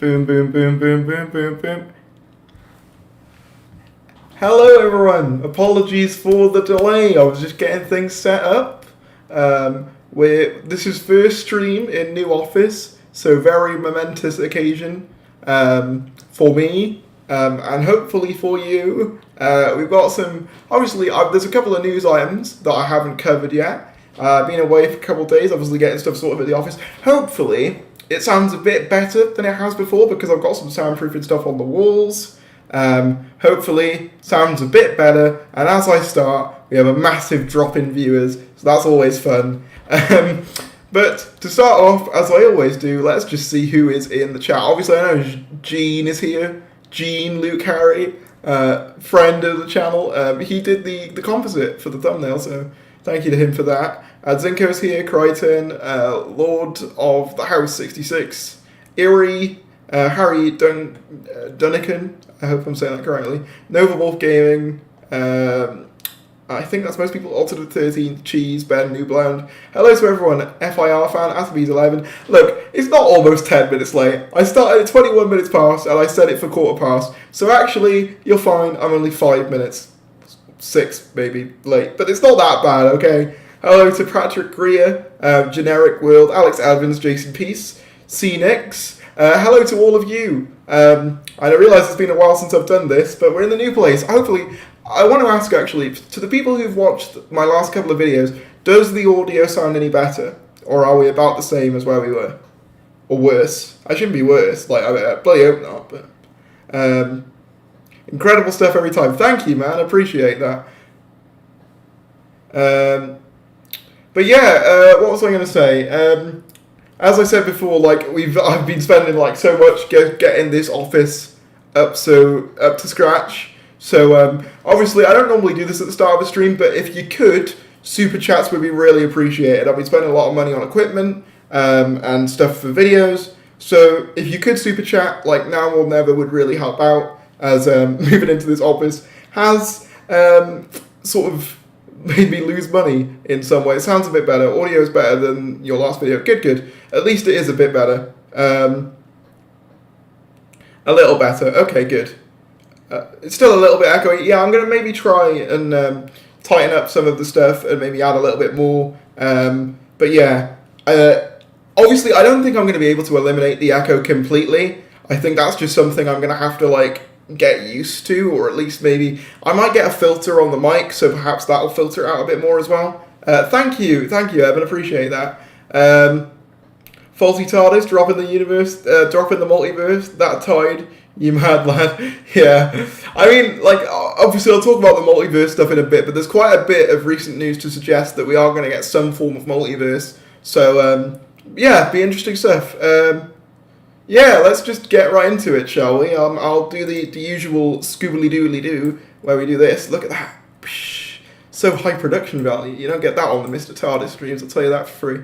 Boom, boom, boom, boom, boom, boom, boom. Hello, everyone. Apologies for the delay. I was just getting things set up. This is first stream in new office, so very momentous occasion for me and hopefully for you. We've got some. Obviously, there's a couple of news items that I haven't covered yet. Been away for a couple of days, obviously getting stuff sorted at the office. Hopefully, it sounds a bit better than it has before because I've got some soundproofing stuff on the walls. Hopefully, sounds a bit better. And as I start, we have a massive drop in viewers, so that's always fun. But to start off, as I always do, let's just see who is in the chat. Obviously, I know Gene is here. Gene, Luke Harry, friend of the channel. He did the composite for the thumbnail, so thank you to him for that. Zinko's here, Crichton, Lord of the House 66, Erie, Harry Dunnican, I hope I'm saying that correctly, Nova Wolf Gaming, I think that's most people, Altered the 13th, Cheese, Ben, Newblound. Hello to everyone, FIR fan, Athlete's 11. Look, it's not almost 10 minutes late. I started at 21 minutes past and I set it for quarter past. So actually, you'll find I'm only 5 minutes, 6 maybe, late. But it's not that bad, okay? Hello to Patrick Greer, Generic World, Alex Evans, Jason Peace, C-Nix. Hello to all of you. I realise it's been a while since I've done this, but we're in the new place. Hopefully, I want to ask actually, to the people who've watched my last couple of videos, does the audio sound any better? Or are we about the same as where we were? Or worse? I shouldn't be worse, like, I bloody hope not, but... incredible stuff every time. Thank you, man, I appreciate that. But yeah, what was I going to say? As I said before, like I've been spending like so much getting this office up to scratch. So obviously, I don't normally do this at the start of a stream, but if you could, super chats would be really appreciated. I've been spending a lot of money on equipment and stuff for videos. So if you could super chat, like now or never, would really help out. As moving into this office has sort of made me lose money in some way. It sounds a bit better. Audio is better than your last video. Good. At least it is a bit better. A little better. Okay, good. It's still a little bit echoey. Yeah, I'm going to maybe try and tighten up some of the stuff and maybe add a little bit more. But yeah, obviously I don't think I'm going to be able to eliminate the echo completely. I think that's just something I'm going to have to like get used to, or at least maybe I might get a filter on the mic, so perhaps that'll filter out a bit more as well. Thank you, Evan, appreciate that. Faulty TARDIS, dropping the multiverse, that tide, you mad lad. Yeah, I mean, like, obviously I'll talk about the multiverse stuff in a bit, but there's quite a bit of recent news to suggest that we are going to get some form of multiverse, so yeah, be interesting stuff. Yeah, let's just get right into it, shall we? I'll do the usual scoobly-doodly-doo, where we do this. Look at that. So high production value. You don't get that on the Mr. TARDIS streams, I'll tell you that for free.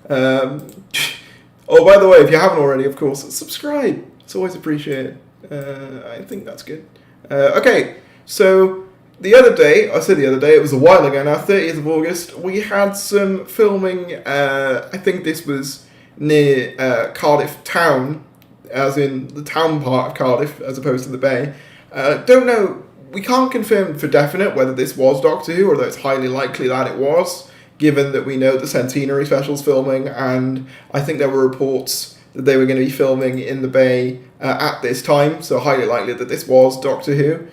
Oh, by the way, if you haven't already, of course, subscribe. It's always appreciated. I think that's good. Okay, so the other day, it was a while ago now, 30th of August, we had some filming, I think this was near Cardiff town, as in the town part of Cardiff, as opposed to the bay. Don't know, we can't confirm for definite whether this was Doctor Who, although it's highly likely that it was, given that we know the Centenary special's filming, and I think there were reports that they were going to be filming in the bay at this time, so highly likely that this was Doctor Who.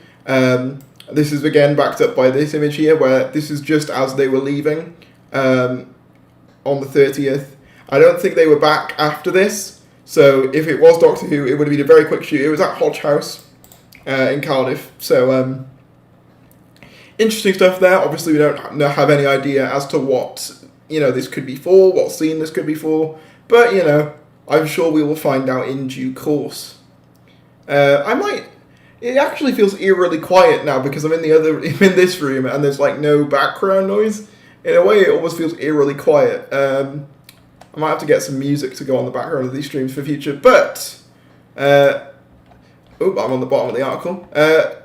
This is again backed up by this image here, where this is just as they were leaving on the 30th. I don't think they were back after this, so if it was Doctor Who, it would have been a very quick shoot. It was at Hodge House in Cardiff, so interesting stuff there. Obviously, we don't have any idea as to what this could be for, what scene this could be for, but I'm sure we will find out in due course. It actually feels eerily quiet now because I'm in this room and there's like no background noise. In a way, it almost feels eerily quiet. I might have to get some music to go on the background of these streams for future, but... I'm on the bottom of the article.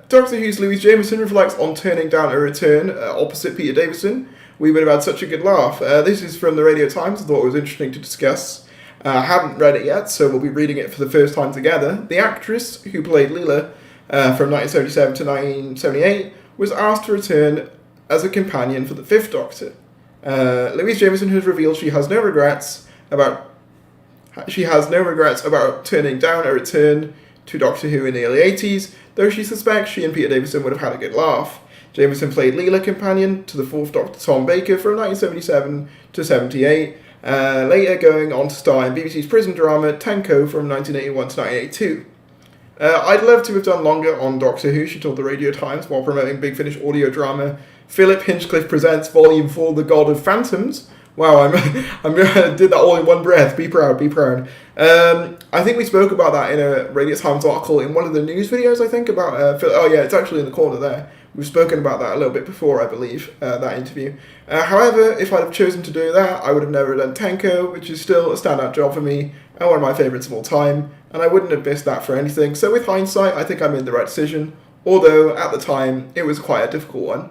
Doctor Who's Louise Jameson reflects on turning down a return opposite Peter Davison. We would have had such a good laugh. This is from the Radio Times. I thought it was interesting to discuss. I haven't read it yet, so we'll be reading it for the first time together. The actress who played Leela from 1977 to 1978 was asked to return as a companion for the Fifth Doctor. Louise Jameson has revealed she has no regrets about turning down a return to Doctor Who in the early 80s, though she suspects she and Peter Davison would have had a good laugh. Jameson played Leela, companion to the Fourth Doctor Tom Baker from 1977 to 78, later going on to star in BBC's prison drama Tenko from 1981 to 1982. I'd love to have done longer on Doctor Who, she told the Radio Times while promoting Big Finish audio drama Philip Hinchcliffe Presents Volume 4, The God of Phantoms. Wow, I did that all in one breath. Be proud, be proud. I think we spoke about that in a Radio Times article in one of the news videos, I think, about... it's actually in the corner there. We've spoken about that a little bit before, I believe, that interview. However, if I'd have chosen to do that, I would have never done Tenko, which is still a standout job for me, and one of my favourites of all time, and I wouldn't have missed that for anything. So with hindsight, I think I made the right decision, although at the time, it was quite a difficult one.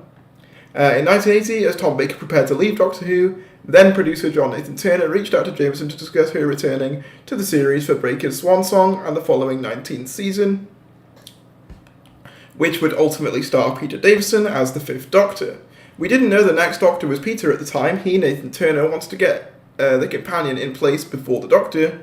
In 1980, as Tom Baker prepared to leave Doctor Who, then producer John Nathan Turner reached out to Jameson to discuss her returning to the series for Baker's swan song and the following 19th season, which would ultimately star Peter Davison as the Fifth Doctor. We didn't know the next Doctor was Peter at the time. He, Nathan Turner, wants to get the companion in place before the Doctor.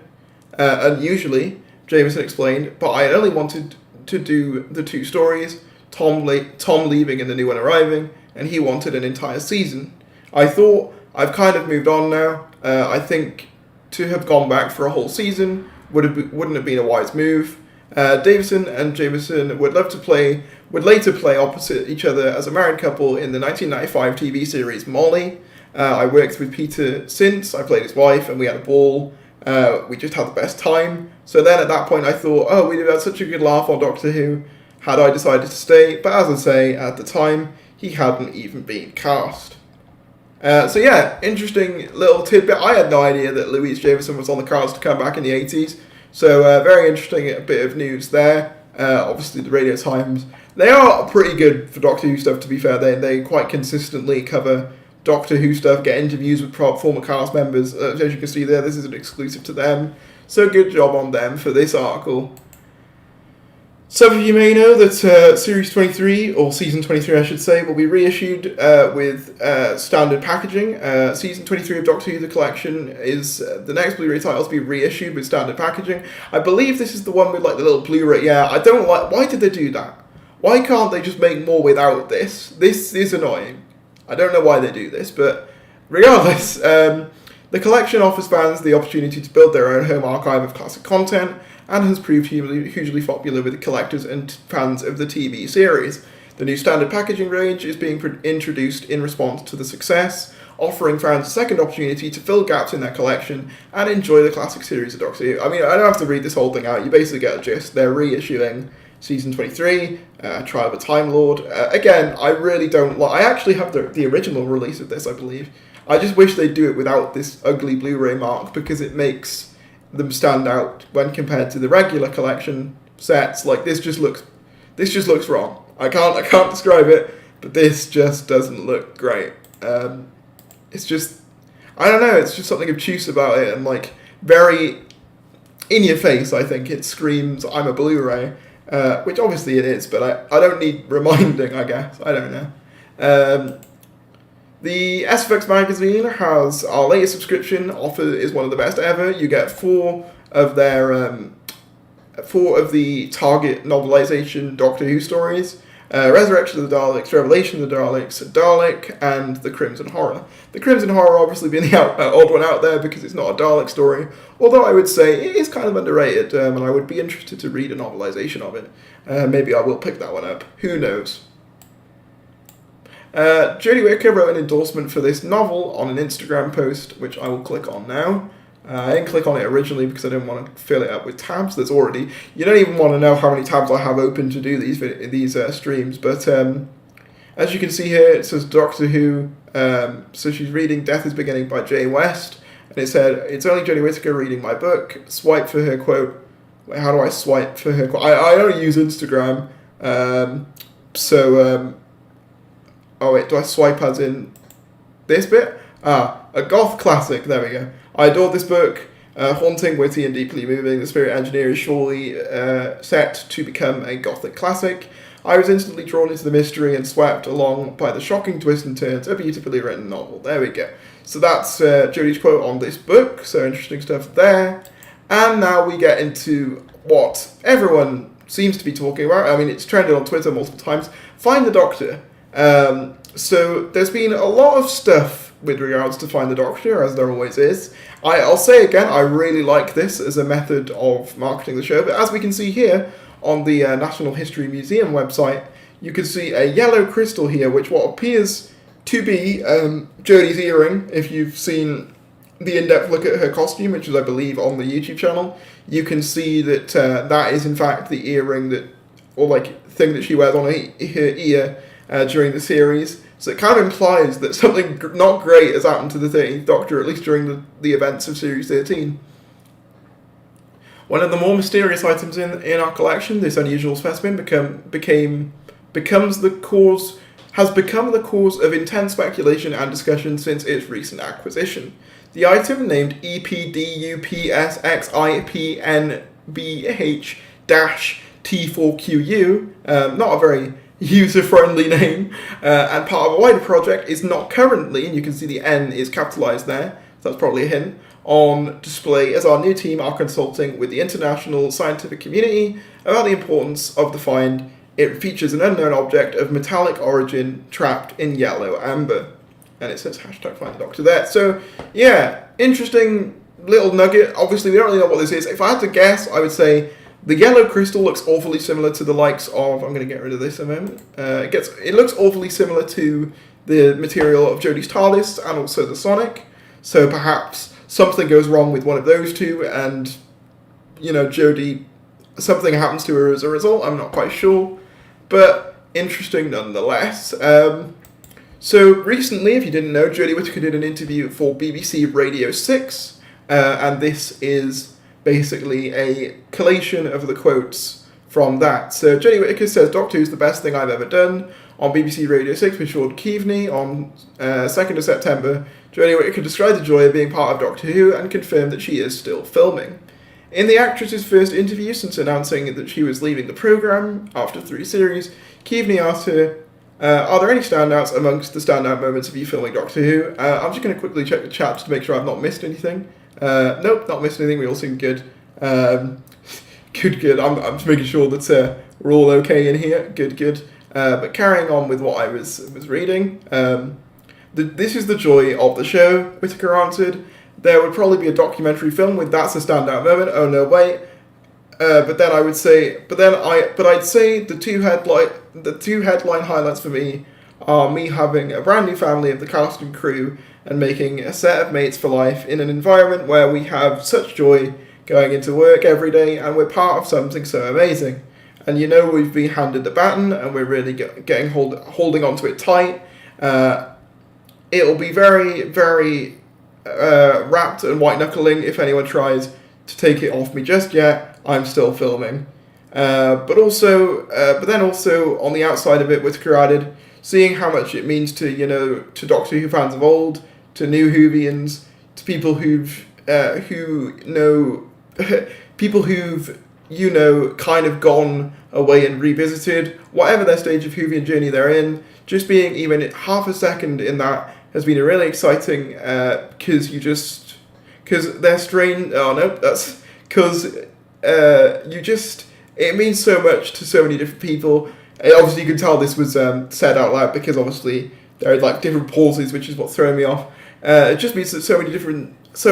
Unusually, Jameson explained, but I only wanted to do the two stories, Tom leaving and the new one arriving, and he wanted an entire season. I thought, I've kind of moved on now. I think to have gone back for a whole season wouldn't have been a wise move. Davison and Jameson would later play opposite each other as a married couple in the 1995 TV series Molly. I worked with Peter since, I played his wife, and we had a ball. We just had the best time. So then at that point I thought, we'd have had such a good laugh on Doctor Who had I decided to stay, but as I say, at the time, he hadn't even been cast. Interesting little tidbit. I had no idea that Louise Jameson was on the cards to come back in the 80s. So very interesting bit of news there. Obviously the Radio Times, they are pretty good for Doctor Who stuff, to be fair. They quite consistently cover Doctor Who stuff, get interviews with former cast members. As you can see there, this is an exclusive to them. So good job on them for this article. Some of you may know that Series 23, or Season 23 I should say, will be reissued with standard packaging. Season 23 of Doctor Who The Collection is the next Blu-ray title to be reissued with standard packaging. I believe this is the one with like the little Blu-ray. Yeah, I don't like... Why did they do that? Why can't they just make more without this? This is annoying. I don't know why they do this, but regardless, the collection offers fans the opportunity to build their own home archive of classic content, and has proved hugely popular with collectors and fans of the TV series. The new standard packaging range is being introduced in response to the success, offering fans a second opportunity to fill gaps in their collection and enjoy the classic series of Doctor Who. I mean, I don't have to read this whole thing out, you basically get a gist. They're reissuing Season 23, Trial of a Time Lord. Again, I really don't like... I actually have the original release of this, I believe. I just wish they'd do it without this ugly Blu-ray mark, because it makes them stand out when compared to the regular collection sets. Like this just looks wrong. I can't describe it, but this just doesn't look great. It's just, I don't know, it's just something obtuse about it and like very in your face. I think it screams I'm a Blu-ray, which obviously it is, but I don't need reminding, I guess. I don't know. The SFX magazine has our latest subscription offer is one of the best ever. You get four of the Target novelization Doctor Who stories: Resurrection of the Daleks, Revelation of the Daleks, Dalek, and The Crimson Horror. The Crimson Horror obviously being the odd one out there because it's not a Dalek story, although I would say it is kind of underrated, and I would be interested to read a novelization of it. Maybe I will pick that one up. Who knows? Jodie Whittaker wrote an endorsement for this novel on an Instagram post, which I will click on now. I didn't click on it originally because I didn't want to fill it up with tabs. You don't even want to know how many tabs I have open to do these streams. But as you can see here, it says Doctor Who. So she's reading Death is Beginning by Jay West, and it said, "It's only Jodie Whittaker reading my book. Swipe for her quote." Wait, how do I swipe for her quote? I only use Instagram, oh wait, do I swipe as in this bit? A goth classic, there we go. I adored this book. Haunting, witty, and deeply moving, The Spirit Engineer is surely set to become a gothic classic. I was instantly drawn into the mystery and swept along by the shocking twists and turns. A beautifully written novel. There we go. So that's Jodie's quote on this book. So interesting stuff there. And now we get into what everyone seems to be talking about. I mean, it's trended on Twitter multiple times. Find the Doctor. So there's been a lot of stuff with regards to Find the Doctor, as there always is. I'll say again, I really like this as a method of marketing the show. But as we can see here on the National History Museum website, you can see a yellow crystal here, which what appears to be Jodie's earring. If you've seen the in-depth look at her costume, which is, I believe, on the YouTube channel, you can see that that is, in fact, the earring that, or like, thing that she wears on her ear during the series. So it kind of implies that something not great has happened to the 13th Doctor, at least during the events of Series 13. One of the more mysterious items in our collection, this unusual specimen has become the cause of intense speculation and discussion since its recent acquisition. The item, named EPDUPSXIPNBH-T4QU, not a very user-friendly name, and part of a wider project, is not currently, and you can see the N is capitalised there, so that's probably a hint, on display as our new team are consulting with the international scientific community about the importance of the find. It features an unknown object of metallic origin trapped in yellow amber. And it says hashtag Find the Doctor there. So, yeah, interesting little nugget. Obviously, we don't really know what this is. If I had to guess, I would say the yellow crystal looks awfully similar to the likes of... I'm going to get rid of this in a moment. It looks awfully similar to the material of Jodie's TARDIS and also the Sonic. So perhaps something goes wrong with one of those two and, you know, Jodie, something happens to her as a result. I'm not quite sure. But interesting nonetheless. So recently, if you didn't know, Jodie Whittaker did an interview for BBC Radio 6, and this is basically a collation of the quotes from that. So Jodie Whittaker says, Doctor Who's the best thing I've ever done. On BBC Radio 6 with Sean Keaveney on 2nd of September, Jodie Whittaker described the joy of being part of Doctor Who and confirmed that she is still filming. In the actress's first interview since announcing that she was leaving the programme after 3 series, Keaveney asked her, are there any standouts amongst the standout moments of you filming Doctor Who? I'm just going to quickly check the chat to make sure I've not missed anything. Nope, not missed anything. We all seem good. Good. I'm just making sure that we're all okay in here. Good. But carrying on with what I was reading. This is the joy of the show, Whittaker answered. There would probably be a documentary film with that's a standout moment. Oh no, wait. I'd say the two headline highlights for me are me having a brand new family of the cast and crew and making a set of mates for life in an environment where we have such joy going into work every day and we're part of something so amazing. And you know we've been handed the baton and we're really holding onto it tight. It'll be very, very wrapped and white-knuckling if anyone tries to take it off me just yet. I'm still filming. But then also on the outside of it, Whittaker added, seeing how much it means to Doctor Who fans of old, to new Whovians, to people who've kind of gone away and revisited, whatever their stage of Whovian journey they're in, just being even half a second in that has been a really exciting, because they're strange. Oh no, that's because it means so much to so many different people. Obviously, you can tell this was said out loud because obviously there are like different pauses, which is what's throwing me off. It just means so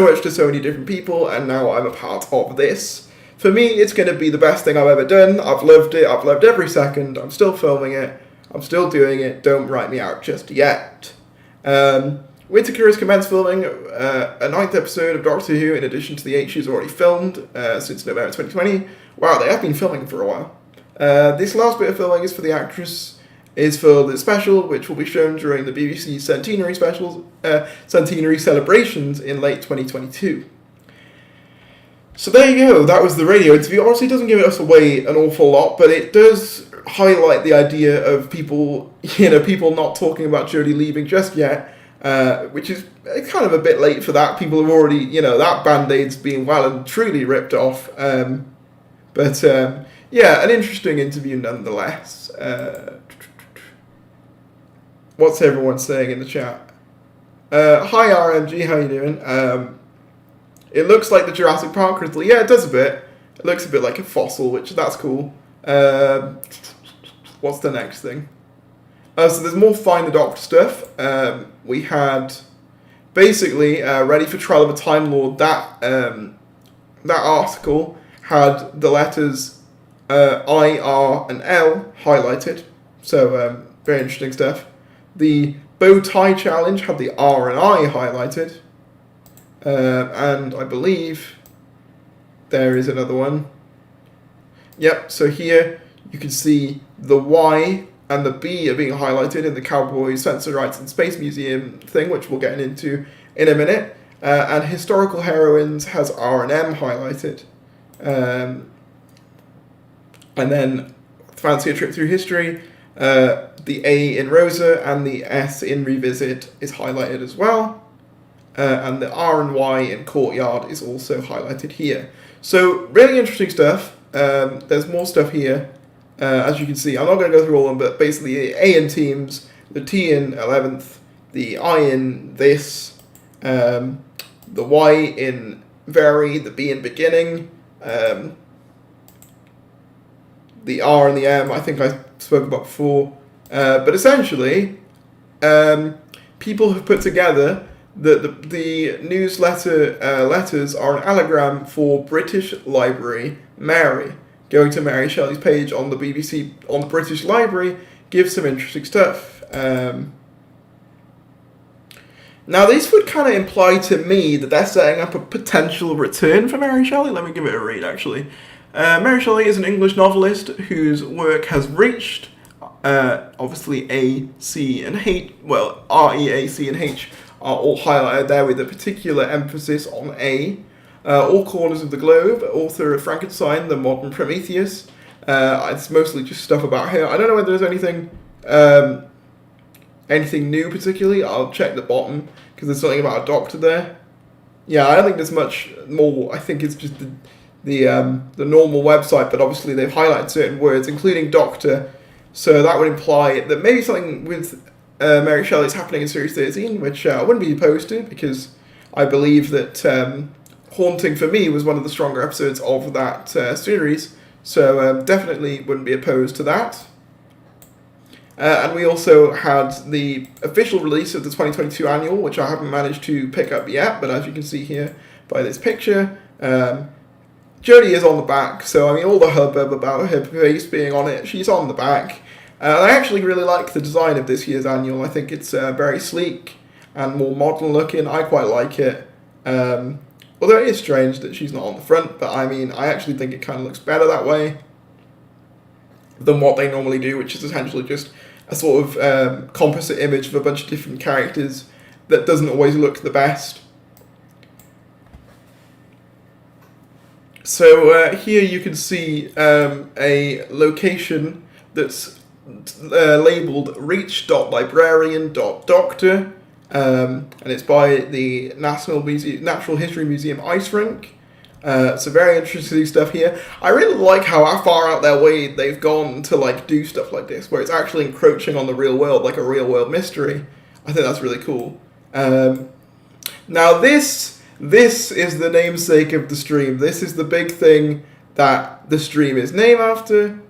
much to so many different people, and now I'm a part of this. For me, it's going to be the best thing I've ever done. I've loved it. I've loved every second. I'm still filming it. I'm still doing it. Don't write me out just yet. Whittaker has commenced filming a 9th episode of Doctor Who in addition to the 8 she's already filmed since November 2020. Wow, they have been filming for a while. This last bit of filming is for the actress, is for the special, which will be shown during the BBC Centenary Centenary celebrations in late 2022. So there you go, that was the radio interview. Obviously it doesn't give us away an awful lot, but it does highlight the idea of people not talking about Jodie leaving just yet. which is kind of a bit late for that. People have already, that Band-Aid's been well and truly ripped off. But yeah, an interesting interview nonetheless. What's everyone saying in the chat? Hi RMG, how you doing? It looks like the Jurassic Park crystal. Yeah, it does a bit. It looks a bit like a fossil, which that's cool. What's the next thing? So there's more Find the Doctor stuff. We had basically Ready for Trial of a Time Lord. That article had the letters I, R, and L highlighted. So very interesting stuff. The Bow Tie Challenge had the R and I highlighted. And I believe there is another one. Yep, so here you can see the Y and the B are being highlighted in the Cowboy Sensor Rights and Space Museum thing, which we'll get into in a minute. And Historical Heroines has R and M highlighted. And then Fancy a Trip Through History, the A in Rosa and the S in Revisit is highlighted as well. And the R and Y in Courtyard is also highlighted here. So really interesting stuff. There's more stuff here. As you can see, I'm not going to go through all of them, but basically the A in Teams, the T in 11th, the I in This, the Y in Very, the B in Beginning, the R and the M I think I spoke about before. But essentially, people have put together that the newsletter letters are an anagram for British Library Mary. Going to Mary Shelley's page on the BBC, on the British Library, gives some interesting stuff. Now, this would kind of imply to me that they're setting up a potential return for Mary Shelley. Let me give it a read, actually. Mary Shelley is an English novelist whose work has reached, obviously A, C, and H, well, R, E, A, C, and H are all highlighted there with a particular emphasis on A. All Corners of the Globe, author of Frankenstein, The Modern Prometheus. It's mostly just stuff about her. I don't know whether there's anything new particularly. I'll check the bottom, because there's something about a doctor there. Yeah, I don't think there's much more. I think it's just the normal website, but obviously they've highlighted certain words, including doctor. So that would imply that maybe something with Mary Shelley is happening in Series 13, which I wouldn't be opposed to, because I believe that Haunting for me was one of the stronger episodes of that series, so definitely wouldn't be opposed to that. And we also had the official release of the 2022 annual, which I haven't managed to pick up yet, but as you can see here by this picture, Jodie is on the back, so I mean all the hubbub about her face being on it, she's on the back. I actually really like the design of this year's annual. I think it's very sleek and more modern looking. I quite like it. Although it is strange that she's not on the front, but I mean, I actually think it kind of looks better that way than what they normally do, which is essentially just a sort of composite image of a bunch of different characters that doesn't always look the best. So here you can see a location that's labelled reach.librarian.doctor. And it's by the Natural History Museum Ice Rink. So very interesting stuff here. I really like how far out their way they've gone to like do stuff like this, where it's actually encroaching on the real world, like a real world mystery. I think that's really cool. Now this is the namesake of the stream. This is the big thing that the stream is named after.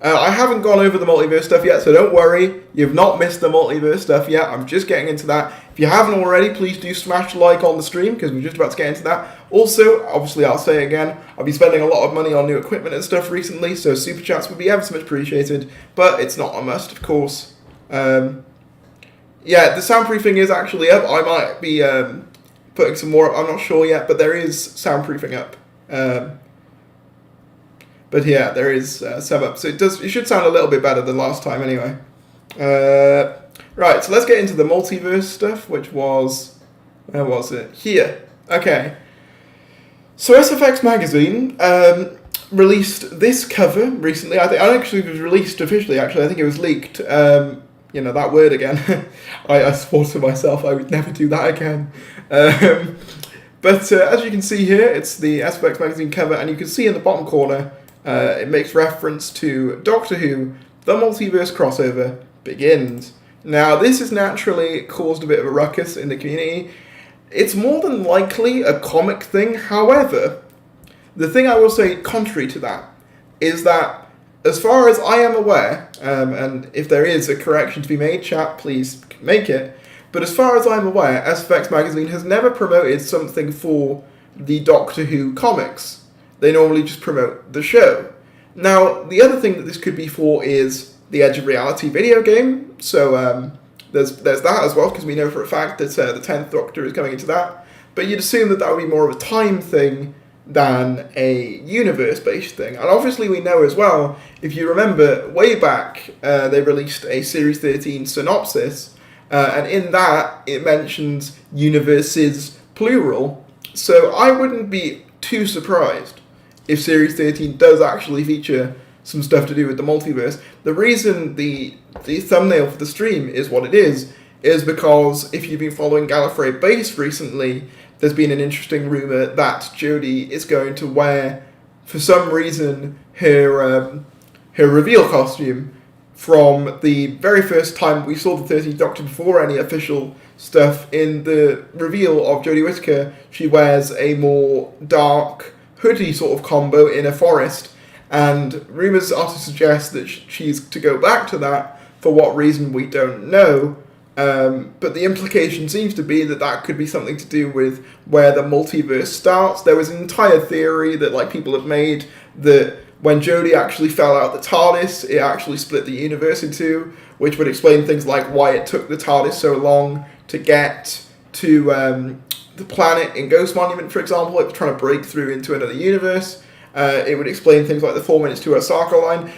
I haven't gone over the multiverse stuff yet, so don't worry. You've not missed the multiverse stuff yet. I'm just getting into that. If you haven't already, please do smash like on the stream, because we're just about to get into that. Also, obviously, I'll say again, I've been spending a lot of money on new equipment and stuff recently, so super chats would be ever so much appreciated, but it's not a must, of course. Yeah, the soundproofing is actually up. I might be putting some more up. I'm not sure yet, but there is soundproofing up. But yeah, there is some up, so it should sound a little bit better than last time anyway. Right, so let's get into the multiverse stuff, which was, where was it? Here. Okay. So SFX Magazine released this cover recently. I don't actually it was released officially, actually. I think it was leaked that word again. I swore to myself I would never do that again. But as you can see here, it's the Aspects magazine cover, and you can see in the bottom corner, it makes reference to Doctor Who, the Multiverse crossover begins. Now, this has naturally caused a bit of a ruckus in the community. It's more than likely a comic thing. However, the thing I will say contrary to that is that, as far as I am aware, and if there is a correction to be made, chat, please make it. But as far as I'm aware, SFX Magazine has never promoted something for the Doctor Who comics. They normally just promote the show. Now, the other thing that this could be for is the Edge of Reality video game. So there's that as well, because we know for a fact that the 10th Doctor is coming into that. But you'd assume that would be more of a time thing than a universe-based thing. And obviously we know as well, if you remember, way back, they released a Series 13 synopsis, and in that, it mentions universes, plural. So I wouldn't be too surprised if Series 13 does actually feature some stuff to do with the multiverse. The reason the thumbnail for the stream is what it is because if you've been following Gallifrey Base recently, there's been an interesting rumour that Jodie is going to wear, for some reason, her reveal costume from the very first time we saw the 13th Doctor before any official stuff. In the reveal of Jodie Whittaker, she wears a more dark hoodie sort of combo in a forest, and rumours are to suggest that she's to go back to that. For what reason, we don't know. But the implication seems to be that could be something to do with where the multiverse starts. There was an entire theory that people have made that when Jodie actually fell out the TARDIS, it actually split the universe in two, which would explain things like why it took the TARDIS so long to get to the planet in Ghost Monument, for example. It was trying to break through into another universe. It would explain things like the 4 minutes to Osaka line.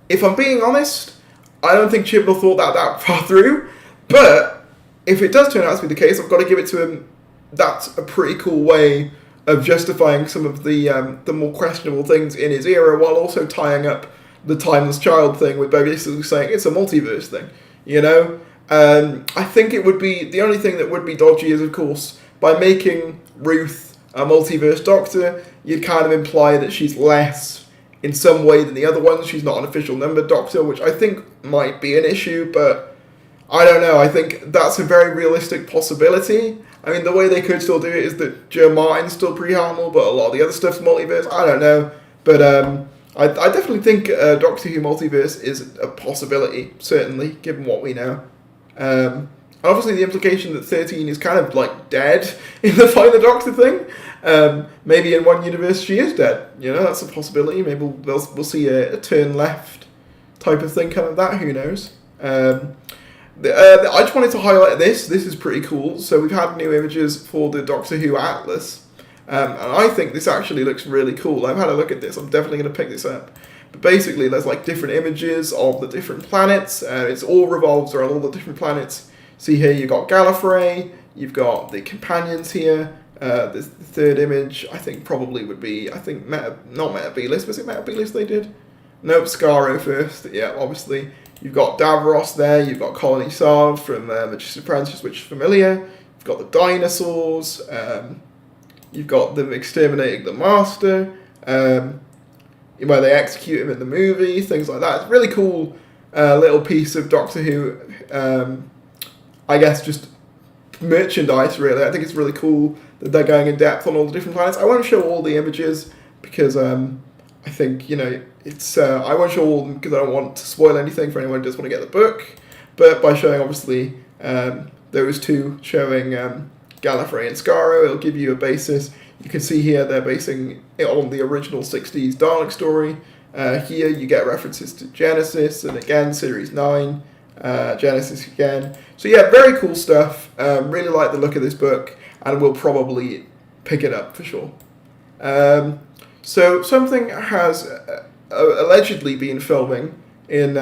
If I'm being honest, I don't think Chibnall thought that far through. But if it does turn out to be the case, I've got to give it to him. That's a pretty cool way of justifying some of the more questionable things in his era, while also tying up the Timeless Child thing with basically saying it's a multiverse thing. I think it would be, the only thing that would be dodgy is, of course, by making Ruth a multiverse Doctor, you'd kind of imply that she's less in some way than the other ones. She's not an official numbered Doctor, which I think might be an issue, but I don't know. I think that's a very realistic possibility. I mean, the way they could still do it is that Joe Martin's still pre-Hartnell, but a lot of the other stuff's multiverse. I don't know. But I definitely think Doctor Who multiverse is a possibility, certainly, given what we know. And obviously the implication that 13 is kind of dead in the Find the Doctor thing. Maybe in one universe she is dead. That's a possibility. Maybe we'll see a turn left type of thing come of that. Who knows? I just wanted to highlight this. This is pretty cool. So we've had new images for the Doctor Who Atlas. And I think this actually looks really cool. I've had a look at this. I'm definitely going to pick this up. But basically, there's different images of the different planets. It's all revolves around all the different planets. See here, you've got Gallifrey. You've got the companions here. The third image, I think, probably would be, not Metabelis. Was it Metabelis they did? Nope, Skaro first. Yeah, obviously. You've got Davros there, you've got Colony Sarv from Magician's Apprentice, which is familiar. You've got the dinosaurs, you've got them exterminating the Master, where they execute him in the movie, things like that. It's a really cool little piece of Doctor Who, I guess just merchandise, really. I think it's really cool that they're going in depth on all the different planets. I won't show all the images because I think, it's I won't show all of them because I don't want to spoil anything for anyone who does want to get the book. But by showing, obviously, those two, showing Gallifrey and Skaro, it'll give you a basis. You can see here they're basing it on the original 60s Dalek story. Here you get references to Genesis, and again, Series 9, Genesis again. So yeah, very cool stuff. Really like the look of this book, and we'll probably pick it up for sure. So something has allegedly been filming in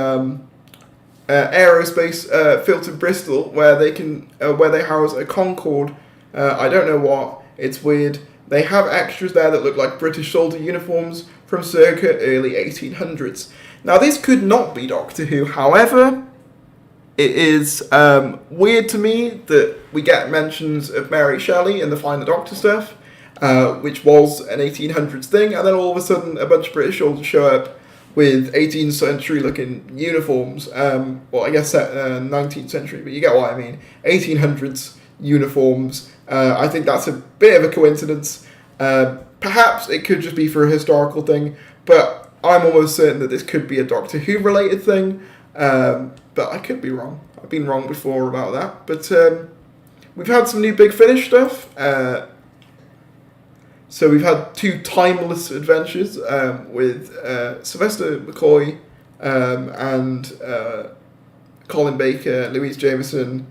aerospace filtered Bristol, where they house a Concorde. I don't know what. It's weird. They have extras there that look like British soldier uniforms from circa early 1800s. Now this could not be Doctor Who. However, it is weird to me that we get mentions of Mary Shelley in the Find the Doctor stuff, which was an 1800s thing, and then all of a sudden a bunch of British soldiers show up with 18th century looking uniforms. Well, I guess 19th century, but you get what I mean. 1800s uniforms. I think that's a bit of a coincidence. Perhaps it could just be for a historical thing, but I'm almost certain that this could be a Doctor Who related thing. But I could be wrong. I've been wrong before about that. But we've had some new Big Finish stuff. So we've had 2 timeless adventures with Sylvester McCoy and Colin Baker, Louise Jameson,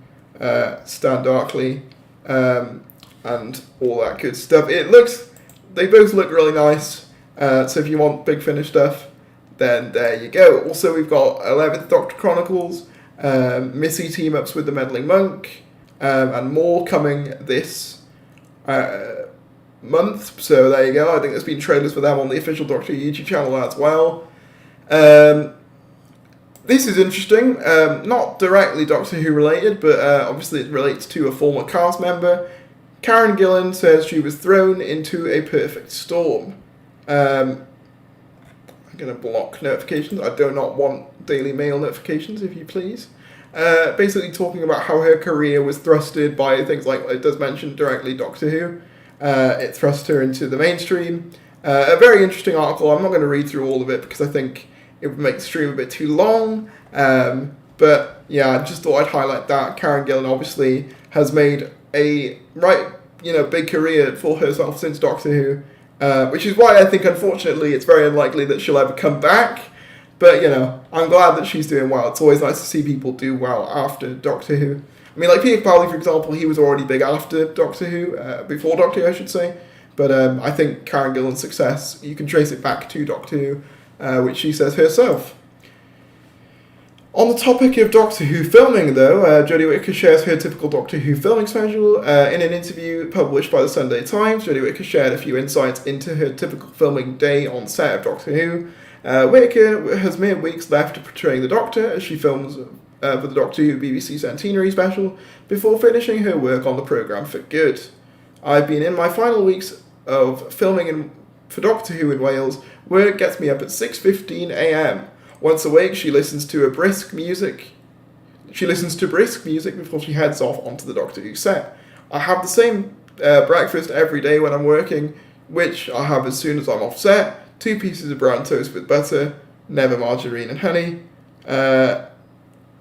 Stan Darkly, and all that good stuff. They both look really nice. So if you want Big Finish stuff, then there you go. Also, we've got 11th Doctor Chronicles, Missy team-ups with the Meddling Monk, and more coming this month. So there you go. I think there's been trailers for them on the official Doctor Who YouTube channel as well. This is interesting. Not directly Doctor Who related, but obviously it relates to a former cast member. Karen Gillan says she was thrown into a perfect storm. I'm going to block notifications. I do not want Daily Mail notifications, if you please. Basically talking about how her career was thrusted by things like, it does mention directly Doctor Who. It thrust her into the mainstream. A very interesting article. I'm not going to read through all of it because I think it would make the stream a bit too long. But yeah, I just thought I'd highlight that. Karen Gillan obviously has made a big career for herself since Doctor Who. Which is why I think, unfortunately, it's very unlikely that she'll ever come back. But, I'm glad that she's doing well. It's always nice to see people do well after Doctor Who. I mean, like Peter Capaldi, for example, he was already big after Doctor Who, before Doctor Who, I should say. But I think Karen Gillan's success, you can trace it back to Doctor Who, which she says herself. On the topic of Doctor Who filming, though, Jodie Whittaker shares her typical Doctor Who filming schedule. In an interview published by the Sunday Times, Jodie Whittaker shared a few insights into her typical filming day on set of Doctor Who. Whittaker has mere weeks left of portraying the Doctor as she films for the Doctor Who BBC Centenary special before finishing her work on the programme for good. I've been in my final weeks of filming for Doctor Who in Wales. Work gets me up at 6:15 a.m. Once awake, she listens to brisk music before she heads off onto the Doctor Who set. I have the same breakfast every day when I'm working, which I have as soon as I'm off set. 2 pieces of brown toast with butter, never margarine and honey, and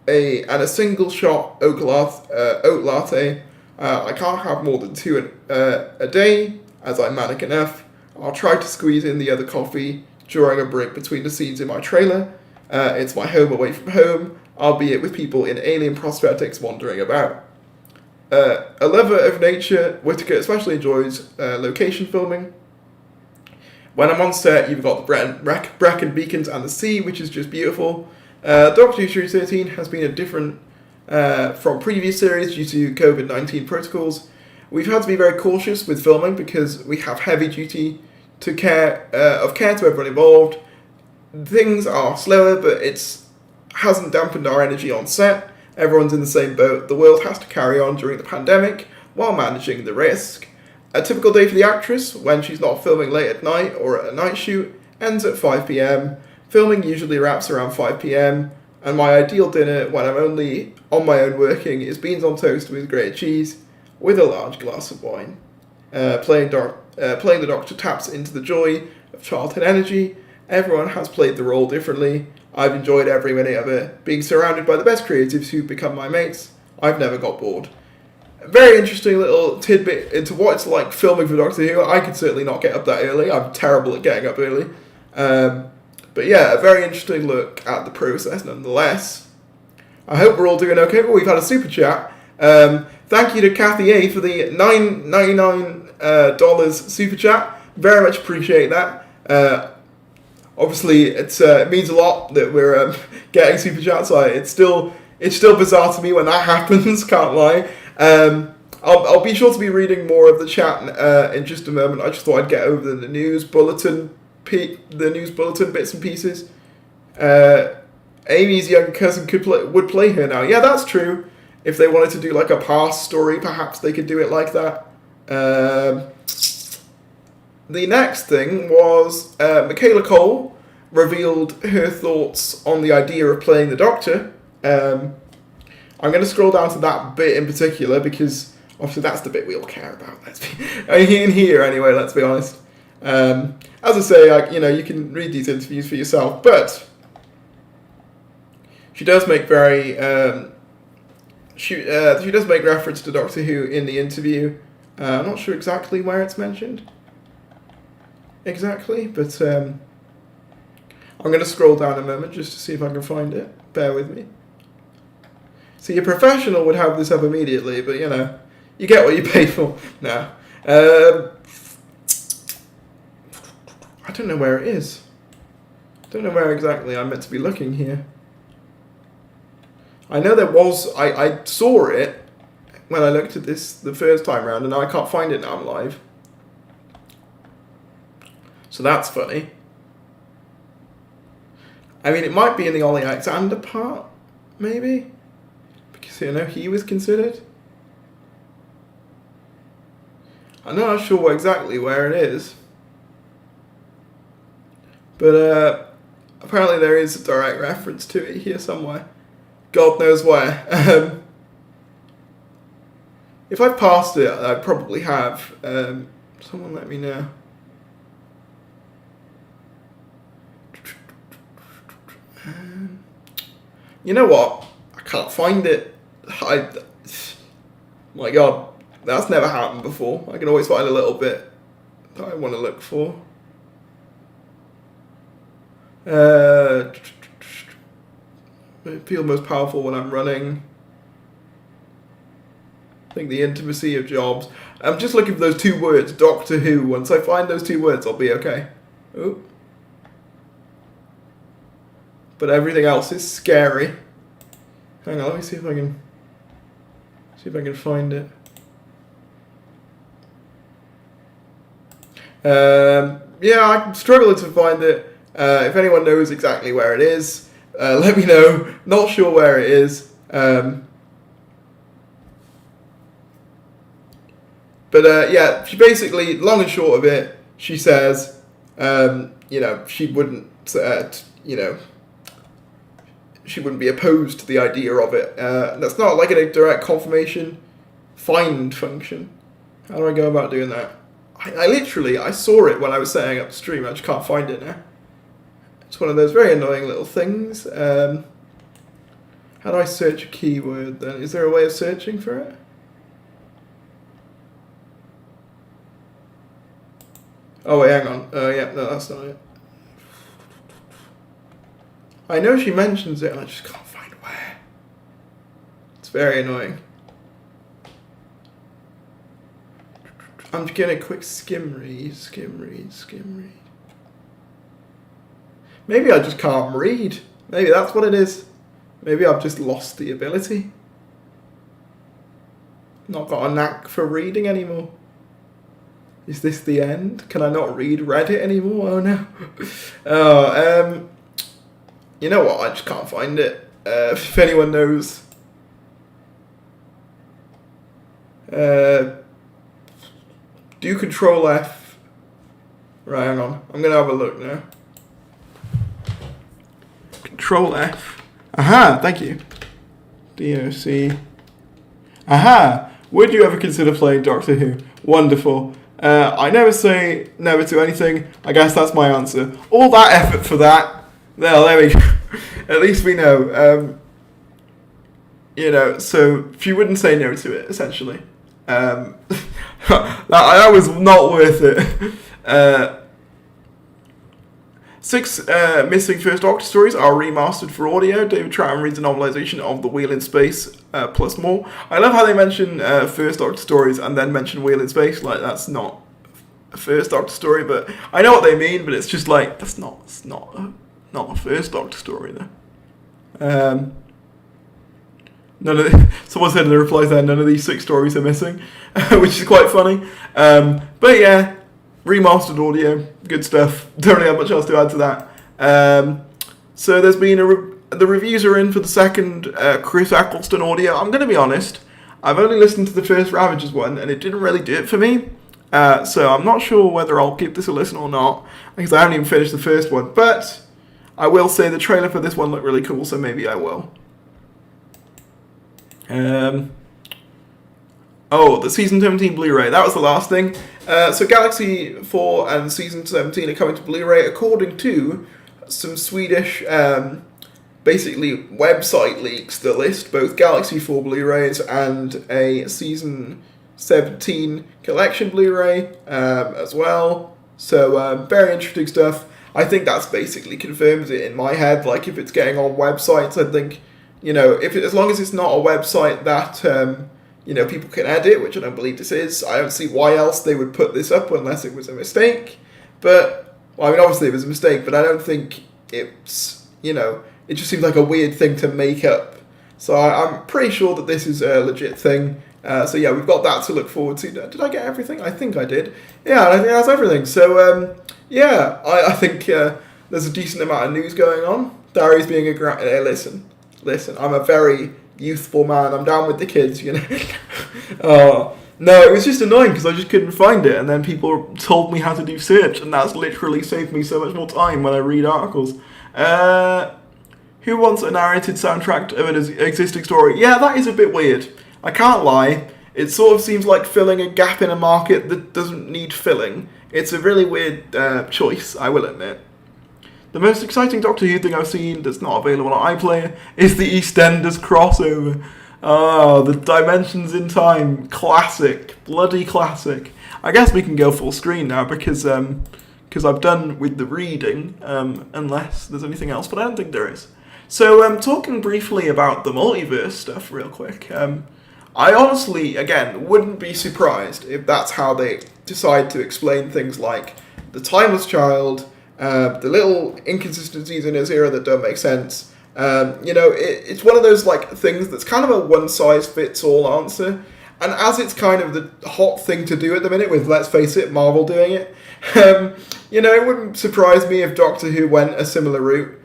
a single shot oat latte. I can't have more than 2 a day, as I'm manic enough. I'll try to squeeze in the other coffee during a break between the scenes in my trailer. It's my home away from home, albeit with people in alien prosthetics wandering about. A lover of nature, Whittaker especially enjoys location filming. When I'm on set, you've got the Brecon Beacons and the sea, which is just beautiful. Doctor Who Series 13 has been different from previous series due to COVID-19 protocols. We've had to be very cautious with filming because we have heavy duty of care to everyone involved. Things are slower, but it hasn't dampened our energy on set. Everyone's in the same boat. The world has to carry on during the pandemic while managing the risk. A typical day for the actress, when she's not filming late at night or at a night shoot, ends at 5 p.m. Filming usually wraps around 5 p.m. And my ideal dinner, when I'm only on my own working, is beans on toast with grated cheese with a large glass of wine. Playing the Doctor taps into the joy of childhood energy. Everyone has played the role differently. I've enjoyed every minute of it. Being surrounded by the best creatives who've become my mates, I've never got bored. A very interesting little tidbit into what it's like filming for Doctor Who. I could certainly not get up that early. I'm terrible at getting up early. But yeah, a very interesting look at the process nonetheless. I hope we're all doing okay. Well, we've had a super chat. Thank you to Kathy A for the $9.99 super chat. Very much appreciate that. Obviously, it means a lot that we're getting super chats. It's still bizarre to me when that happens. Can't lie. I'll be sure to be reading more of the chat in just a moment. I just thought I'd get over the news bulletin bits and pieces. Amy's younger cousin would play her now. Yeah, that's true. If they wanted to do like a past story, perhaps they could do it like that. The next thing was Michaela Coel revealed her thoughts on the idea of playing the Doctor. I'm going to scroll down to that bit in particular because obviously that's the bit we all care about. In here anyway. Let's be honest. As I say, you can read these interviews for yourself, but she does make she does make reference to Doctor Who in the interview. I'm not sure exactly where it's mentioned. Exactly, but I'm going to scroll down a moment just to see if I can find it. Bear with me. See, a professional would have this up immediately, but you get what you pay for. No. I don't know where it is. I don't know where exactly I'm meant to be looking here. I know there was... I saw it when I looked at this the first time round, and now I can't find it now I'm live. So that's funny. I mean, it might be in the Ollie Alexander part, maybe? Because, he was considered. I'm not sure exactly where it is. But apparently there is a direct reference to it here somewhere. God knows where. If I've passed it, I probably have. Someone let me know. You know what? I can't find it. My God, that's never happened before. I can always find a little bit that I want to look for. I feel most powerful when I'm running. I think the intimacy of jobs. I'm just looking for those two words, Doctor Who. Once I find those two words, I'll be okay. Ooh. But everything else is scary. Hang on, let me see if I can find it. Yeah, I'm struggling to find it. If anyone knows exactly where it is, let me know. Not sure where it is. But yeah, she basically, long and short of it, she says, she wouldn't, she wouldn't be opposed to the idea of it. That's not like a direct confirmation find function. How do I go about doing that? I saw it when I was setting up the stream. I just can't find it now. It's one of those very annoying little things. How do I search a keyword then? Is there a way of searching for it? Oh wait, hang on. Yeah, no, that's not it. I know she mentions it, and I just can't find where. It's very annoying. I'm just getting a quick skim read. Maybe I just can't read. Maybe that's what it is. Maybe I've just lost the ability. Not got a knack for reading anymore. Is this the end? Can I not read Reddit anymore? Oh no. You know what? I just can't find it. If anyone knows. Do Control F. Right, hang on. I'm going to have a look now. Control F. Aha, thank you. DOC. Aha! Would you ever consider playing Doctor Who? Wonderful. I never say never to anything. I guess that's my answer. All that effort for that. Well, there we go. At least we know. So she wouldn't say no to it, essentially. That was not worth it. 6 missing First Doctor stories are remastered for audio. David Troughton reads a novelisation of The Wheel in Space, plus more. I love how they mention First Doctor stories and then mention Wheel in Space. Like, that's not a First Doctor story, but I know what they mean, but it's just like, it's not a First Doctor story, though. Someone said in the replies there, none of these 6 stories are missing, which is quite funny. But yeah, remastered audio, good stuff. Don't really have much else to add to that. So there's been the reviews are in for the second Chris Eccleston audio. I'm going to be honest, I've only listened to the first Ravagers one, and it didn't really do it for me. So I'm not sure whether I'll give this a listen or not, because I haven't even finished the first one. But I will say the trailer for this one looked really cool, so maybe I will. The Season 17 Blu-ray. That was the last thing. So Galaxy 4 and Season 17 are coming to Blu-ray according to some Swedish, basically, website leaks that list both Galaxy 4 Blu-rays and a Season 17 collection Blu-ray as well. So very interesting stuff. I think that's basically confirms it in my head. Like, if it's getting on websites, I think, as long as it's not a website that, people can edit, which I don't believe this is, I don't see why else they would put this up unless it was a mistake. But, obviously it was a mistake, but I don't think it's, it just seems like a weird thing to make up. So I'm pretty sure that this is a legit thing. We've got that to look forward to. Did I get everything? I think I did. Yeah, I think that's everything. So, I think there's a decent amount of news going on. Darius being a listen, I'm a very youthful man. I'm down with the kids, No, it was just annoying because I just couldn't find it, and then people told me how to do search, and that's literally saved me so much more time when I read articles. Who wants a narrated soundtrack of an existing story? Yeah, that is a bit weird. I can't lie. It sort of seems like filling a gap in a market that doesn't need filling. It's a really weird choice, I will admit. The most exciting Doctor Who thing I've seen that's not available on iPlayer is the EastEnders crossover. Oh, the Dimensions in Time. Classic. Bloody classic. I guess we can go full screen now because I've done with the reading, unless there's anything else, but I don't think there is. So, talking briefly about the multiverse stuff real quick. I honestly, again, wouldn't be surprised if that's how they decide to explain things like the Timeless Child, the little inconsistencies in his era that don't make sense. It's one of those things that's kind of a one-size-fits-all answer. And as it's kind of the hot thing to do at the minute with, let's face it, Marvel doing it, it wouldn't surprise me if Doctor Who went a similar route.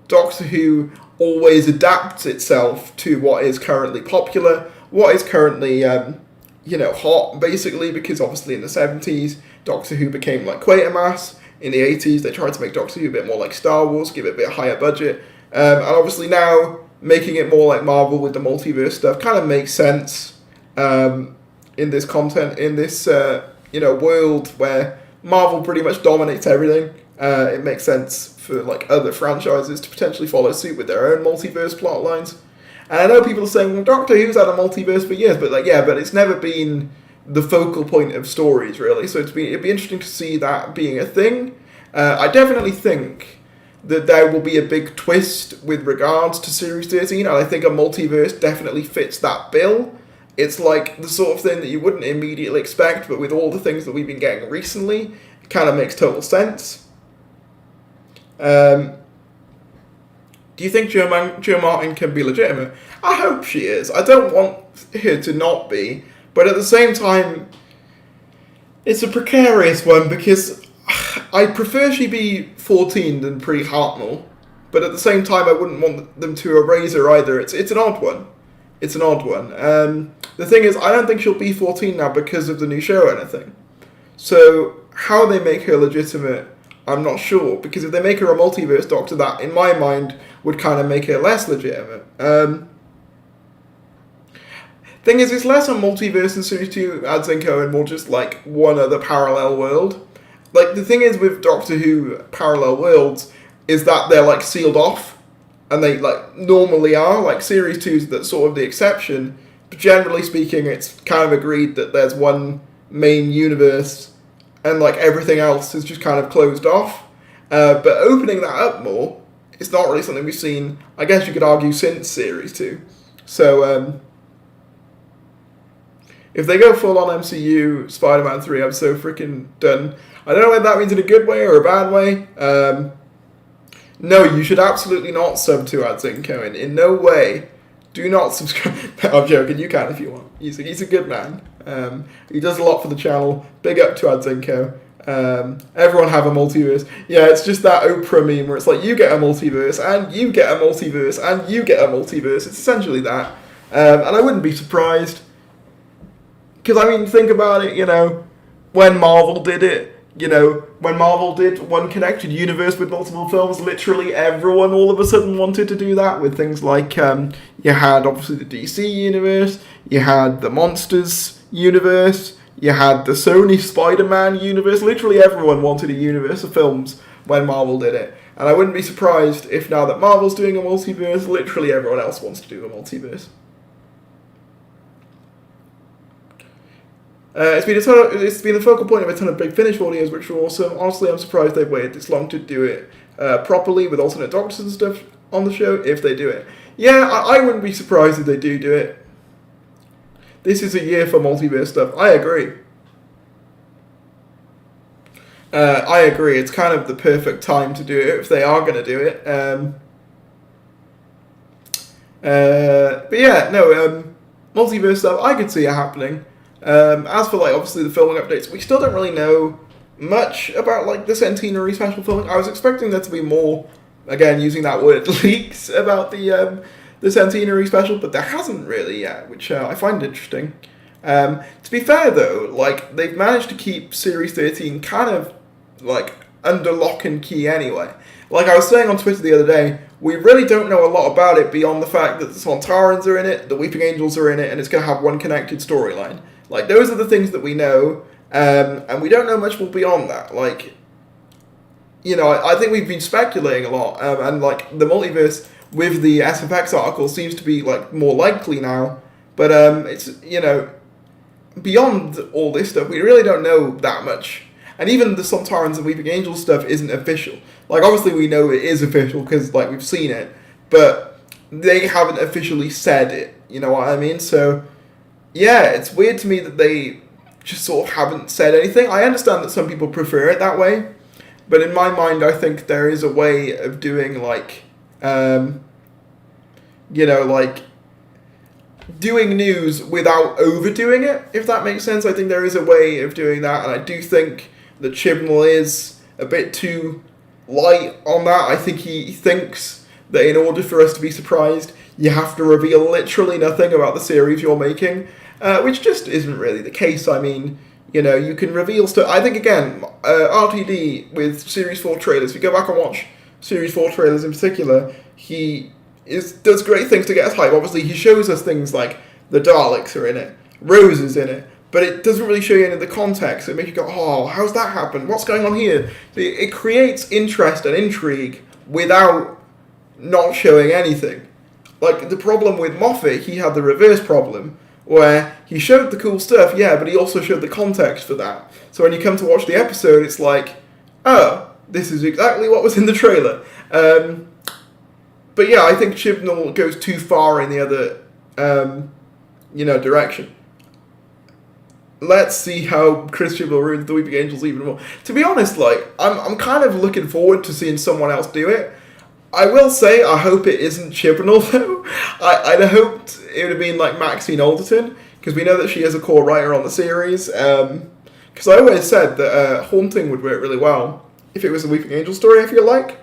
Doctor Who always adapts itself to what is currently popular, what is currently, hot, basically, because obviously in the 70s, Doctor Who became like Quatermass. In the 80s, they tried to make Doctor Who a bit more like Star Wars, give it a bit higher budget. And obviously now, making it more like Marvel with the multiverse stuff kind of makes sense in this content, in this, world where Marvel pretty much dominates everything. It makes sense for other franchises to potentially follow suit with their own multiverse plot lines. And I know people are saying, well, Doctor Who's had a multiverse for years, but but it's never been the focal point of stories, really. So it'd be interesting to see that being a thing. I definitely think that there will be a big twist with regards to Series 13, and I think a multiverse definitely fits that bill. It's like the sort of thing that you wouldn't immediately expect, but with all the things that we've been getting recently, it kind of makes total sense. Do you think Jo Martin can be legitimate? I hope she is. I don't want her to not be, but at the same time, it's a precarious one because I prefer she be 14 than Pre Hartnell, but at the same time, I wouldn't want them to erase her either. It's an odd one. It's an odd one. The thing is, I don't think she'll be 14 now because of the new show or anything. So how they make her legitimate, I'm not sure, because if they make her a multiverse Doctor, that, in my mind, would kind of make her less legitimate. Thing is, it's less a multiverse in Series 2 Adzenko and more just one other parallel world. The thing is with Doctor Who parallel worlds is that they're sealed off, and they normally are. Series 2's that's sort of the exception, but generally speaking, it's kind of agreed that there's one main universe, and everything else is just kind of closed off. But opening that up more, it's not really something we've seen, I guess you could argue, since Series 2. So, if they go full on MCU, Spider-Man 3, I'm so freaking done. I don't know whether that means in a good way or a bad way. No, you should absolutely not sub to Adzenko. In no way. Do not subscribe. I'm joking, you can if you want. He's a good man. He does a lot for the channel. Big up to Adzenko. Everyone have a multiverse. Yeah, it's just that Oprah meme where it's like, you get a multiverse, and you get a multiverse, and you get a multiverse. It's essentially that. And I wouldn't be surprised. Because, I mean, think about it, when Marvel did it, when Marvel did one connected universe with multiple films, literally everyone all of a sudden wanted to do that with things like, you had, obviously, the DC universe, you had the Monsters universe, you had the Sony Spider-Man universe. Literally everyone wanted a universe of films when Marvel did it. And I wouldn't be surprised if now that Marvel's doing a multiverse, literally everyone else wants to do a multiverse. It's been the focal point of a ton of Big Finish audios, which were awesome. Honestly, I'm surprised they've waited this long to do it properly with alternate doctors and stuff on the show, if they do it. Yeah, I wouldn't be surprised if they do it. This is a year for multiverse stuff. I agree. It's kind of the perfect time to do it if they are going to do it. But yeah, no, multiverse stuff, I could see it happening. As for, obviously the filming updates, we still don't really know much about, the Centenary special filming. I was expecting there to be more, again, using that word, leaks about the Centenary special, but there hasn't really yet, which I find interesting. To be fair, though, they've managed to keep Series 13 kind of, under lock and key anyway. Like I was saying on Twitter the other day, we really don't know a lot about it beyond the fact that the Sontarans are in it, the Weeping Angels are in it, and it's going to have one connected storyline. Those are the things that we know, and we don't know much more beyond that. I think we've been speculating a lot, and, the multiverse with the SFX article seems to be, more likely now. But, it's, beyond all this stuff, we really don't know that much. And even the Sontarans and Weeping Angels stuff isn't official. Obviously we know it is official because, we've seen it, but they haven't officially said it, you know what I mean? So, yeah, it's weird to me that they just sort of haven't said anything. I understand that some people prefer it that way, but in my mind, I think there is a way of doing, doing news without overdoing it, if that makes sense. I think there is a way of doing that, and I do think that Chibnall is a bit too light on that. I think he thinks that in order for us to be surprised, you have to reveal literally nothing about the series you're making, which just isn't really the case. I mean, you can reveal stuff. I think, again, RTD with Series 4 trailers, if you go back and watch Series 4 trailers in particular, he does great things to get us hype. Obviously, he shows us things like the Daleks are in it, Rose is in it, but it doesn't really show you any of the context. It makes you go, oh, how's that happen? What's going on here? It creates interest and intrigue without not showing anything. The problem with Moffat, he had the reverse problem, where he showed the cool stuff, yeah, but he also showed the context for that. So when you come to watch the episode, it's oh, this is exactly what was in the trailer. But yeah, I think Chibnall goes too far in the other, direction. Let's see how Chris Chibnall ruins the Weeping Angels even more. To be honest, I'm kind of looking forward to seeing someone else do it. I will say, I hope it isn't Chibnall, though. I'd hoped it would have been Maxine Alderton, because we know that she is a core writer on the series. Because I always said that Haunting would work really well if it was a Weeping Angel story, I feel like.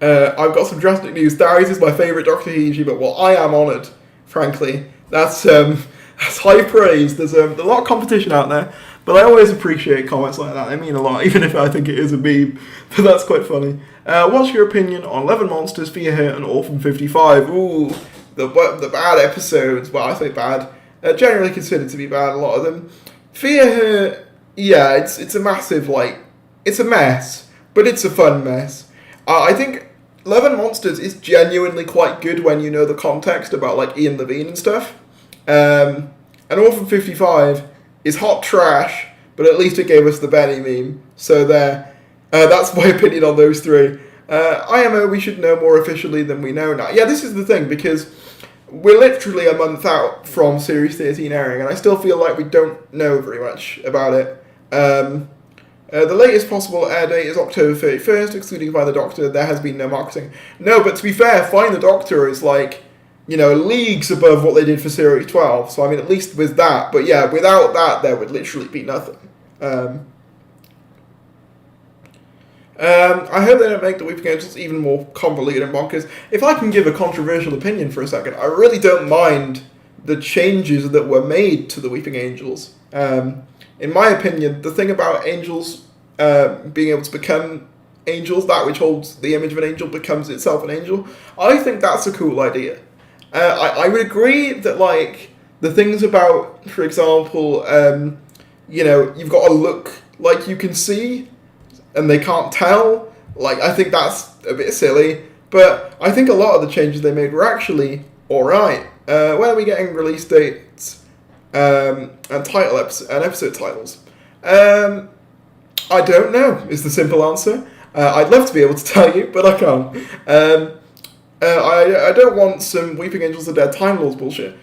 I've got some drastic news. Darius is my favourite Doctor Who YouTuber. Well, I am honoured, frankly. That's high praise. There's a lot of competition out there, but I always appreciate comments like that. They mean a lot, even if I think it is a meme. But that's quite funny. What's your opinion on 11 Monsters, Fear Her, and Orphan 55? Ooh, the bad episodes. Well, I say bad. Generally considered to be bad, a lot of them. Fear Her, yeah, it's a massive, it's a mess, but it's a fun mess. I think 11 Monsters is genuinely quite good when you know the context about, Ian Levine and stuff. And Orphan 55 is hot trash, but at least it gave us the Benny meme. So there. That's my opinion on those three. IMO, we should know more officially than we know now. Yeah, this is the thing, because we're literally a month out from Series 13 airing, and I still feel like we don't know very much about it. The latest possible air date is October 31st, excluding Find the Doctor. There has been no marketing. No, but to be fair, Find the Doctor is leagues above what they did for Series 12. So, I mean, at least with that. But yeah, without that, there would literally be nothing. I hope they don't make the Weeping Angels even more convoluted and bonkers. If I can give a controversial opinion for a second, I really don't mind the changes that were made to the Weeping Angels. In my opinion, the thing about angels being able to become angels, that which holds the image of an angel becomes itself an angel, I think that's a cool idea. I would agree that, like, the things about, for example, you've got to look like you can see and they can't tell, like, I think that's a bit silly, but I think a lot of the changes they made were actually alright. When are we getting release dates and episode titles? I don't know, is the simple answer. I'd love to be able to tell you, but I can't. I don't want some Weeping Angels of Dead Time Lords bullshit.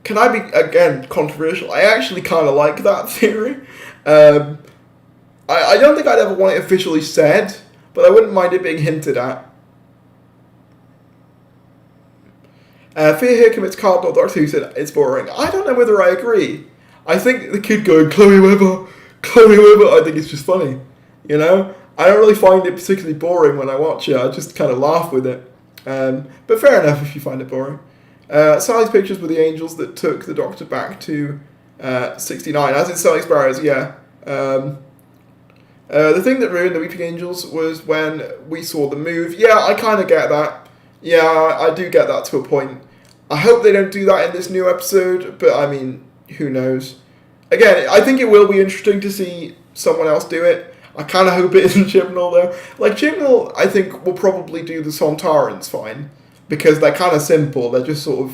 Can I be, again, controversial? I actually kind of like that theory. I don't think I'd ever want it officially said, but I wouldn't mind it being hinted at. Fear Here Commits Cardinal Doctor Who said it's boring. I don't know whether I agree. I think the kid going, Chloe Webber, I think it's just funny. I don't really find it particularly boring when I watch it. I just kind of laugh with it. But fair enough if you find it boring. Sally's pictures were the angels that took the Doctor back to 69, as in Sally Sparrows, yeah. The thing that ruined the Weeping Angels was when we saw the move. Yeah, I kind of get that. Yeah, I do get that to a point. I hope they don't do that in this new episode, but I mean, who knows? Again, I think it will be interesting to see someone else do it. I kind of hope it isn't Chibnall, though. Like, Chibnall, I think, will probably do the Sontarans fine, because they're kind of simple. They're just sort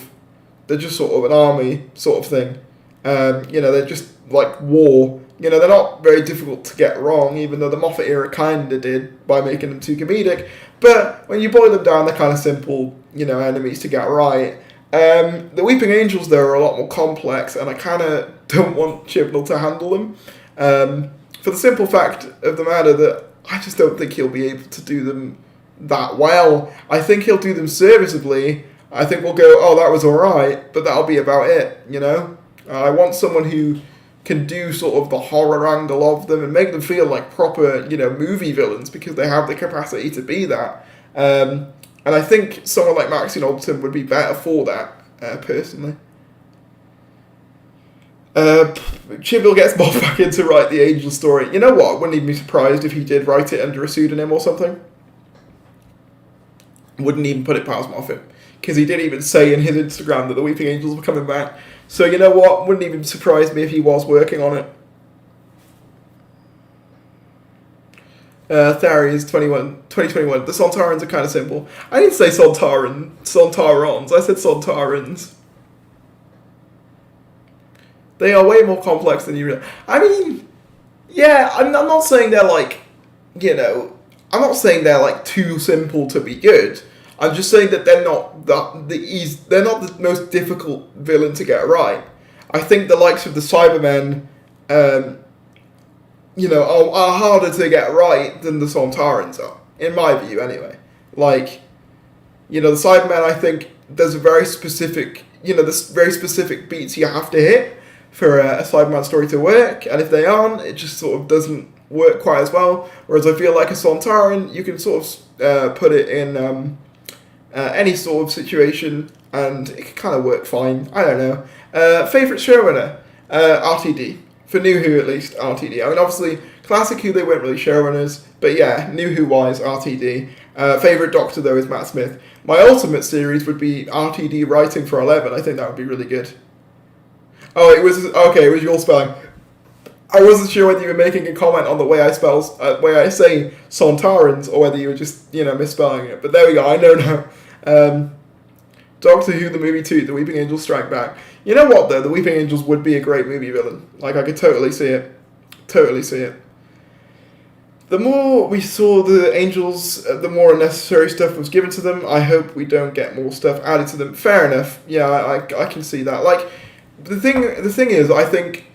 of an army sort of thing. They're just like war. They're not very difficult to get wrong, even though the Moffat era kind of did by making them too comedic. But when you boil them down, they're kind of simple, enemies to get right. The Weeping Angels, though, are a lot more complex, and I kind of don't want Chibnall to handle them. For the simple fact of the matter that I just don't think he'll be able to do them that well. I think he'll do them serviceably. I think we'll go, oh, that was alright, but that'll be about it, I want someone who can do sort of the horror angle of them and make them feel like proper, movie villains, because they have the capacity to be that. And I think someone like Maxine Alderton would be better for that, personally. Chibnall gets Bob back in to write the Angel story. You know what? I wouldn't even be surprised if he did write it under a pseudonym or something. Wouldn't even put it past Moffat. Because he did even say in his Instagram that the Weeping Angels were coming back. So you know what? Wouldn't even surprise me if he was working on it. Theory is 2021. The Sontarans are kind of simple. I didn't say Sontarans. I said Sontarans. They are way more complex than you realize. I mean, yeah, I'm not saying they're like, I'm not saying they're like too simple to be good. I'm just saying that they're not they're not the most difficult villain to get right. I think the likes of the Cybermen, are harder to get right than the Sontarans are, in my view, anyway. Like, the Cybermen, I think there's a very specific, there's very specific beats you have to hit for a Cyberman story to work, and if they aren't, it just sort of doesn't work quite as well. Whereas I feel like a Sontaran, you can sort of put it in any sort of situation, and it can kind of work fine. I don't know. Favourite showrunner? RTD. For New Who, at least, RTD. I mean, obviously, Classic Who, they weren't really showrunners, but yeah, New Who-wise, RTD. Favourite Doctor, though, is Matt Smith. My ultimate series would be RTD writing for 11. I think that would be really good. Oh, it was your spelling. I wasn't sure whether you were making a comment on the way I say Sontarans, or whether you were just, misspelling it. But there we go, I know now. Doctor Who, the movie 2, The Weeping Angels Strike Back. You know what, though? The Weeping Angels would be a great movie villain. Like, I could totally see it. Totally see it. The more we saw the Angels, the more unnecessary stuff was given to them. I hope we don't get more stuff added to them. Fair enough. Yeah, I can see that. Like, the thing is, I think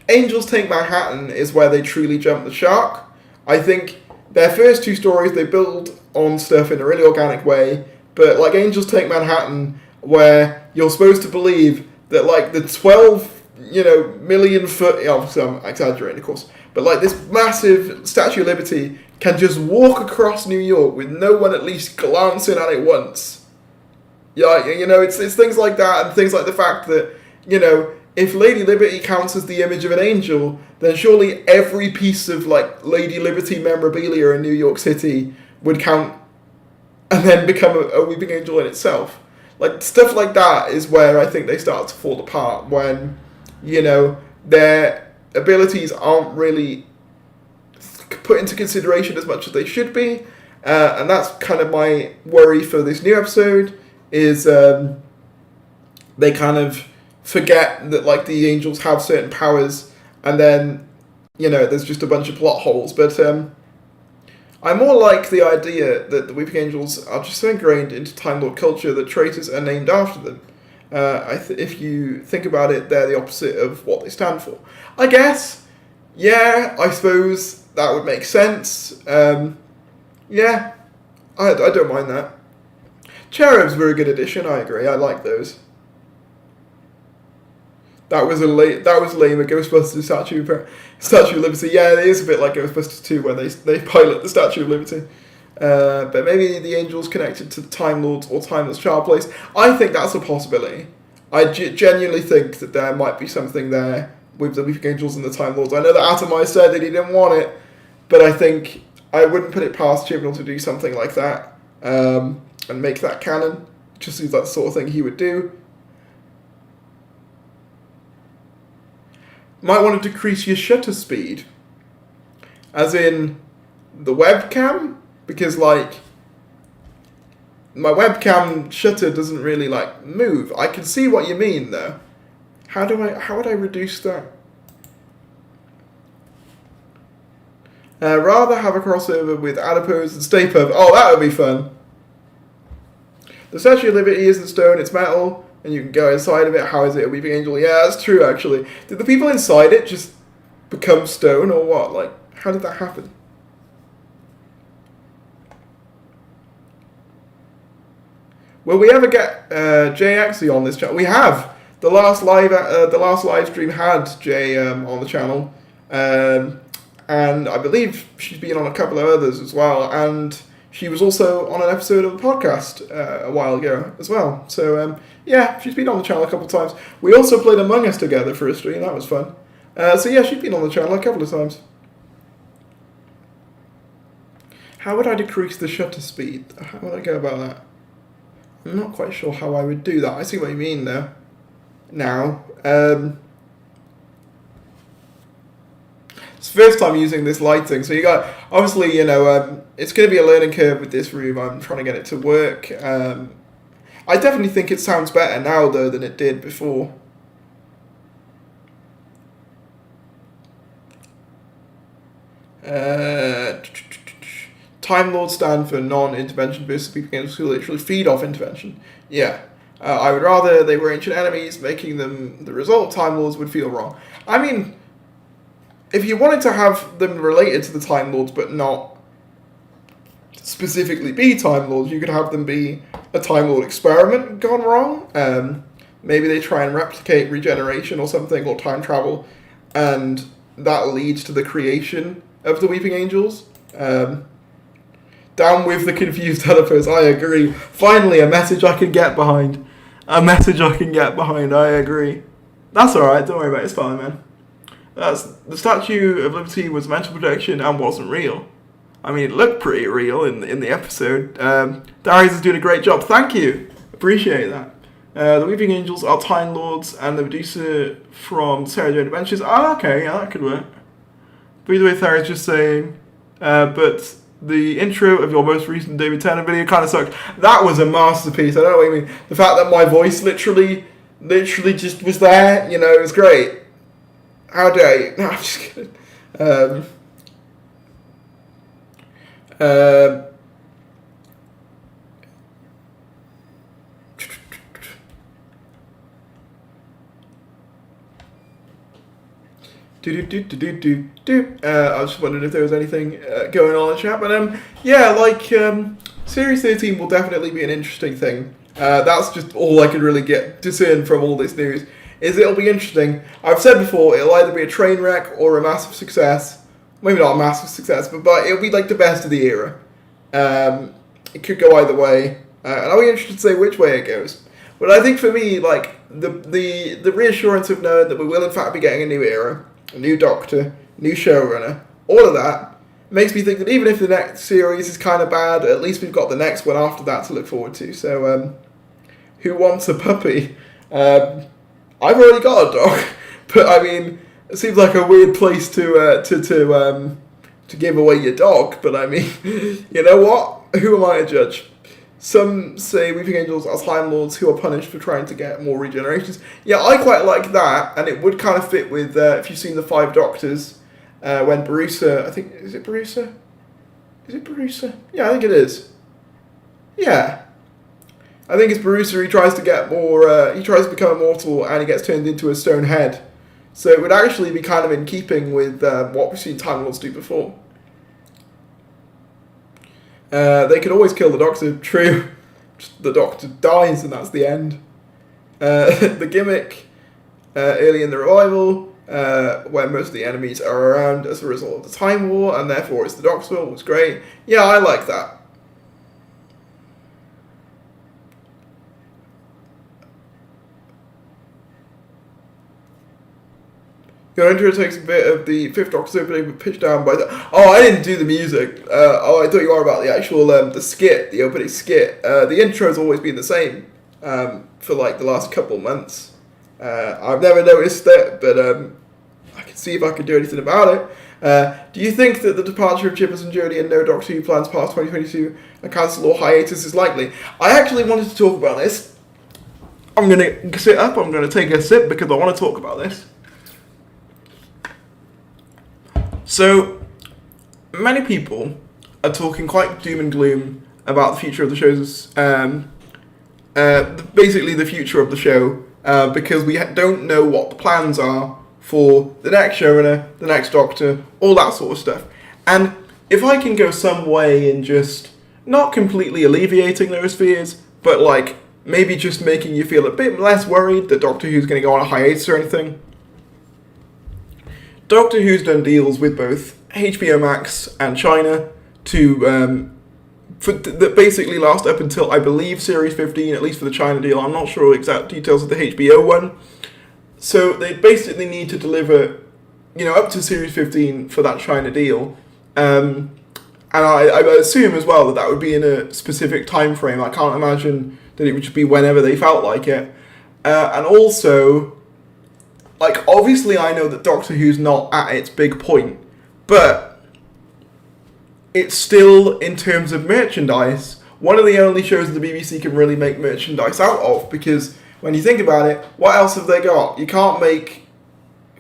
Angels Take Manhattan is where they truly jump the shark. I think their first two stories, they build on stuff in a really organic way, but like Angels Take Manhattan, where you're supposed to believe that like the 12, million foot, obviously I'm exaggerating of course, but like this massive Statue of Liberty can just walk across New York with no one at least glancing at it once. Yeah, it's things like that, and things like the fact that, if Lady Liberty counts as the image of an angel, then surely every piece of like Lady Liberty memorabilia in New York City would count and then become a weeping angel in itself. Like, stuff like that is where I think they start to fall apart, when, their abilities aren't really put into consideration as much as they should be. And that's kind of my worry for this new episode, is they kind of forget that, like, the angels have certain powers, and then, there's just a bunch of plot holes. But I more like the idea that the Weeping Angels are just so ingrained into Time Lord culture that traitors are named after them. If you think about it, they're the opposite of what they stand for. I guess, yeah, I suppose that would make sense. Yeah, I don't mind that. Cherubs were a good addition, I agree, I like those. That was lame. A Ghostbusters Statue of Liberty. Yeah, it is a bit like Ghostbusters 2 when they pilot the Statue of Liberty. But maybe the angels connected to the Time Lords or Timeless Child Place. I think that's a possibility. I genuinely think that there might be something there with the Weeping Angels and the Time Lords. I know that Atomize said that he didn't want it, but I think I wouldn't put it past Chibnall to do something like that, and make that canon. Just seems like the sort of thing he would do. Might want to decrease your shutter speed. As in the webcam, because like my webcam shutter doesn't really like move. I can see what you mean though. How would I reduce that? Rather have a crossover with Adipose and Stay Puft. Oh, that would be fun. The Statue of Liberty isn't stone, it's metal. And you can go inside of it. How is it a weeping angel? Yeah, that's true, actually. Did the people inside it just become stone, or what? Like, how did that happen? Will we ever get JXE on this channel? We have. The last live stream had Jay on the channel, and I believe she's been on a couple of others as well. And she was also on an episode of the podcast a while ago as well. So, yeah, she's been on the channel a couple of times. We also played Among Us together for a stream. That was fun. So, yeah, she's been on the channel a couple of times. How would I decrease the shutter speed? How would I go about that? I'm not quite sure how I would do that. I see what you mean, though. Now, it's the first time using this lighting, so you got, obviously, it's going to be a learning curve with this room. I'm trying to get it to work. I definitely think it sounds better now, though, than it did before. Time Lords stand for non-intervention versus people who literally feed off intervention. Yeah. I would rather they were ancient enemies, making them the result of Time Lords would feel wrong. I mean, if you wanted to have them related to the Time Lords but not specifically be Time Lords, you could have them be a Time Lord experiment gone wrong. Maybe they try and replicate regeneration or something, or time travel, and that leads to the creation of the Weeping Angels. Down with the confused developers, I agree. Finally, a message I can get behind. I agree. That's alright, don't worry about it, it's fine, man. The Statue of Liberty was mental projection and wasn't real. I mean, it looked pretty real in the episode. Darius is doing a great job. Thank you. Appreciate that. The Weeping Angels are Time Lords and the Medusa from Sarah Jane Adventures. Oh, okay, yeah, that could work. By the way, Sarah's just saying, but the intro of your most recent David Tennant video kind of sucked. That was a masterpiece. I don't know what you mean. The fact that my voice literally just was there, it was great. How dare you? No, I'm just kidding. I was just wondering if there was anything going on in the chat, but yeah, like Series 13 will definitely be an interesting thing. That's just all I can really discern from all this news. Is it'll be interesting. I've said before, it'll either be a train wreck or a massive success. Maybe not a massive success, but it'll be like the best of the era. It could go either way, and I'll be interested to say which way it goes. But I think for me, like the reassurance of knowing that we will in fact be getting a new era, a new Doctor, new showrunner, all of that makes me think that even if the next series is kind of bad, at least we've got the next one after that to look forward to. So, who wants a puppy? I've already got a dog, but I mean, it seems like a weird place to give away your dog. But I mean, you know what? Who am I to judge? Some say Weeping Angels as Time Lords who are punished for trying to get more regenerations. Yeah, I quite like that, and it would kind of fit with if you've seen the Five Doctors, when Barusa, I think, is it Barusa? Is it Barusa? Yeah, I think it is. Yeah. I think it's Barusa. He tries to get more. He tries to become immortal, and he gets turned into a stone head. So it would actually be kind of in keeping with what we've seen Time Lords do before. They could always kill the Doctor. True, the Doctor dies, and that's the end. The gimmick early in the revival, where most of the enemies are around as a result of the Time War, and therefore it's the Doctor's will, was great. Yeah, I like that. Your intro takes a bit of the Fifth Doctor's opening, but pitched down by the... Oh, I didn't do the music. I thought you were about the actual, the skit, the opening skit. The intro's always been the same for, like, the last couple months. I've never noticed it, but I can see if I can do anything about it. Do you think that the departure of Chippers and Jodie and no Doctor Who plans past 2022, a cancel or hiatus is likely? I actually wanted to talk about this. I'm going to sit up, I'm going to take a sip because I want to talk about this. So, many people are talking quite doom and gloom about the future of the show's, basically the future of the show, because we don't know what the plans are for the next showrunner, the next Doctor, all that sort of stuff. And if I can go some way in just not completely alleviating those fears, but like maybe just making you feel a bit less worried that Doctor Who's going to go on a hiatus or anything. Doctor Who's done deals with both HBO Max and China to that basically last up until, I believe, Series 15, at least for the China deal. I'm not sure exact details of the HBO one. So they basically need to deliver, up to Series 15 for that China deal. And I assume as well that would be in a specific time frame. I can't imagine that it would just be whenever they felt like it. And also... like, obviously I know that Doctor Who's not at its big point, but it's still, in terms of merchandise, one of the only shows the BBC can really make merchandise out of, because when you think about it, what else have they got? You can't make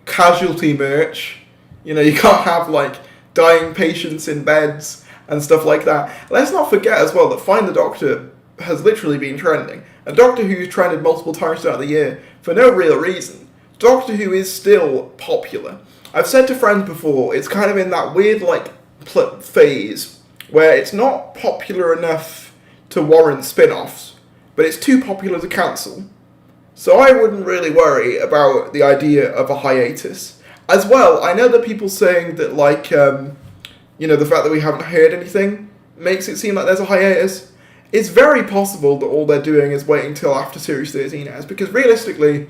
casualty merch, you can't have, like, dying patients in beds and stuff like that. Let's not forget as well that Find the Doctor has literally been trending, and Doctor Who's trended multiple times throughout the year for no real reason. Doctor Who is still popular. I've said to friends before, it's kind of in that weird, like, phase where it's not popular enough to warrant spin-offs, but it's too popular to cancel. So I wouldn't really worry about the idea of a hiatus. As well, I know that people saying that, like, the fact that we haven't heard anything makes it seem like there's a hiatus. It's very possible that all they're doing is waiting till after Series 13 airs, because realistically...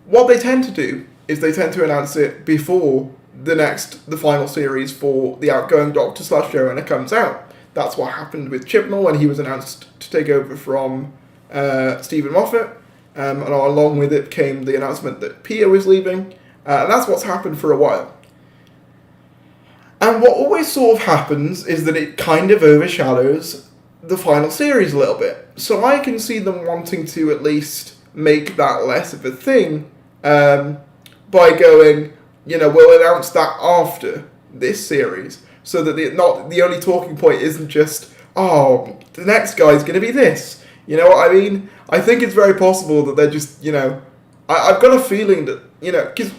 what they tend to do is they tend to announce it before the final series for the outgoing Doctor / showrunner comes out. That's what happened with Chibnall when he was announced to take over from Stephen Moffat, and along with it came the announcement that Pia was leaving, and that's what's happened for a while. And what always sort of happens is that it kind of overshadows the final series a little bit. So I can see them wanting to at least make that less of a thing, by going, we'll announce that after this series, so that the only talking point isn't just, oh, the next guy's going to be this. You know what I mean? I think it's very possible that they're just, I've got a feeling that, because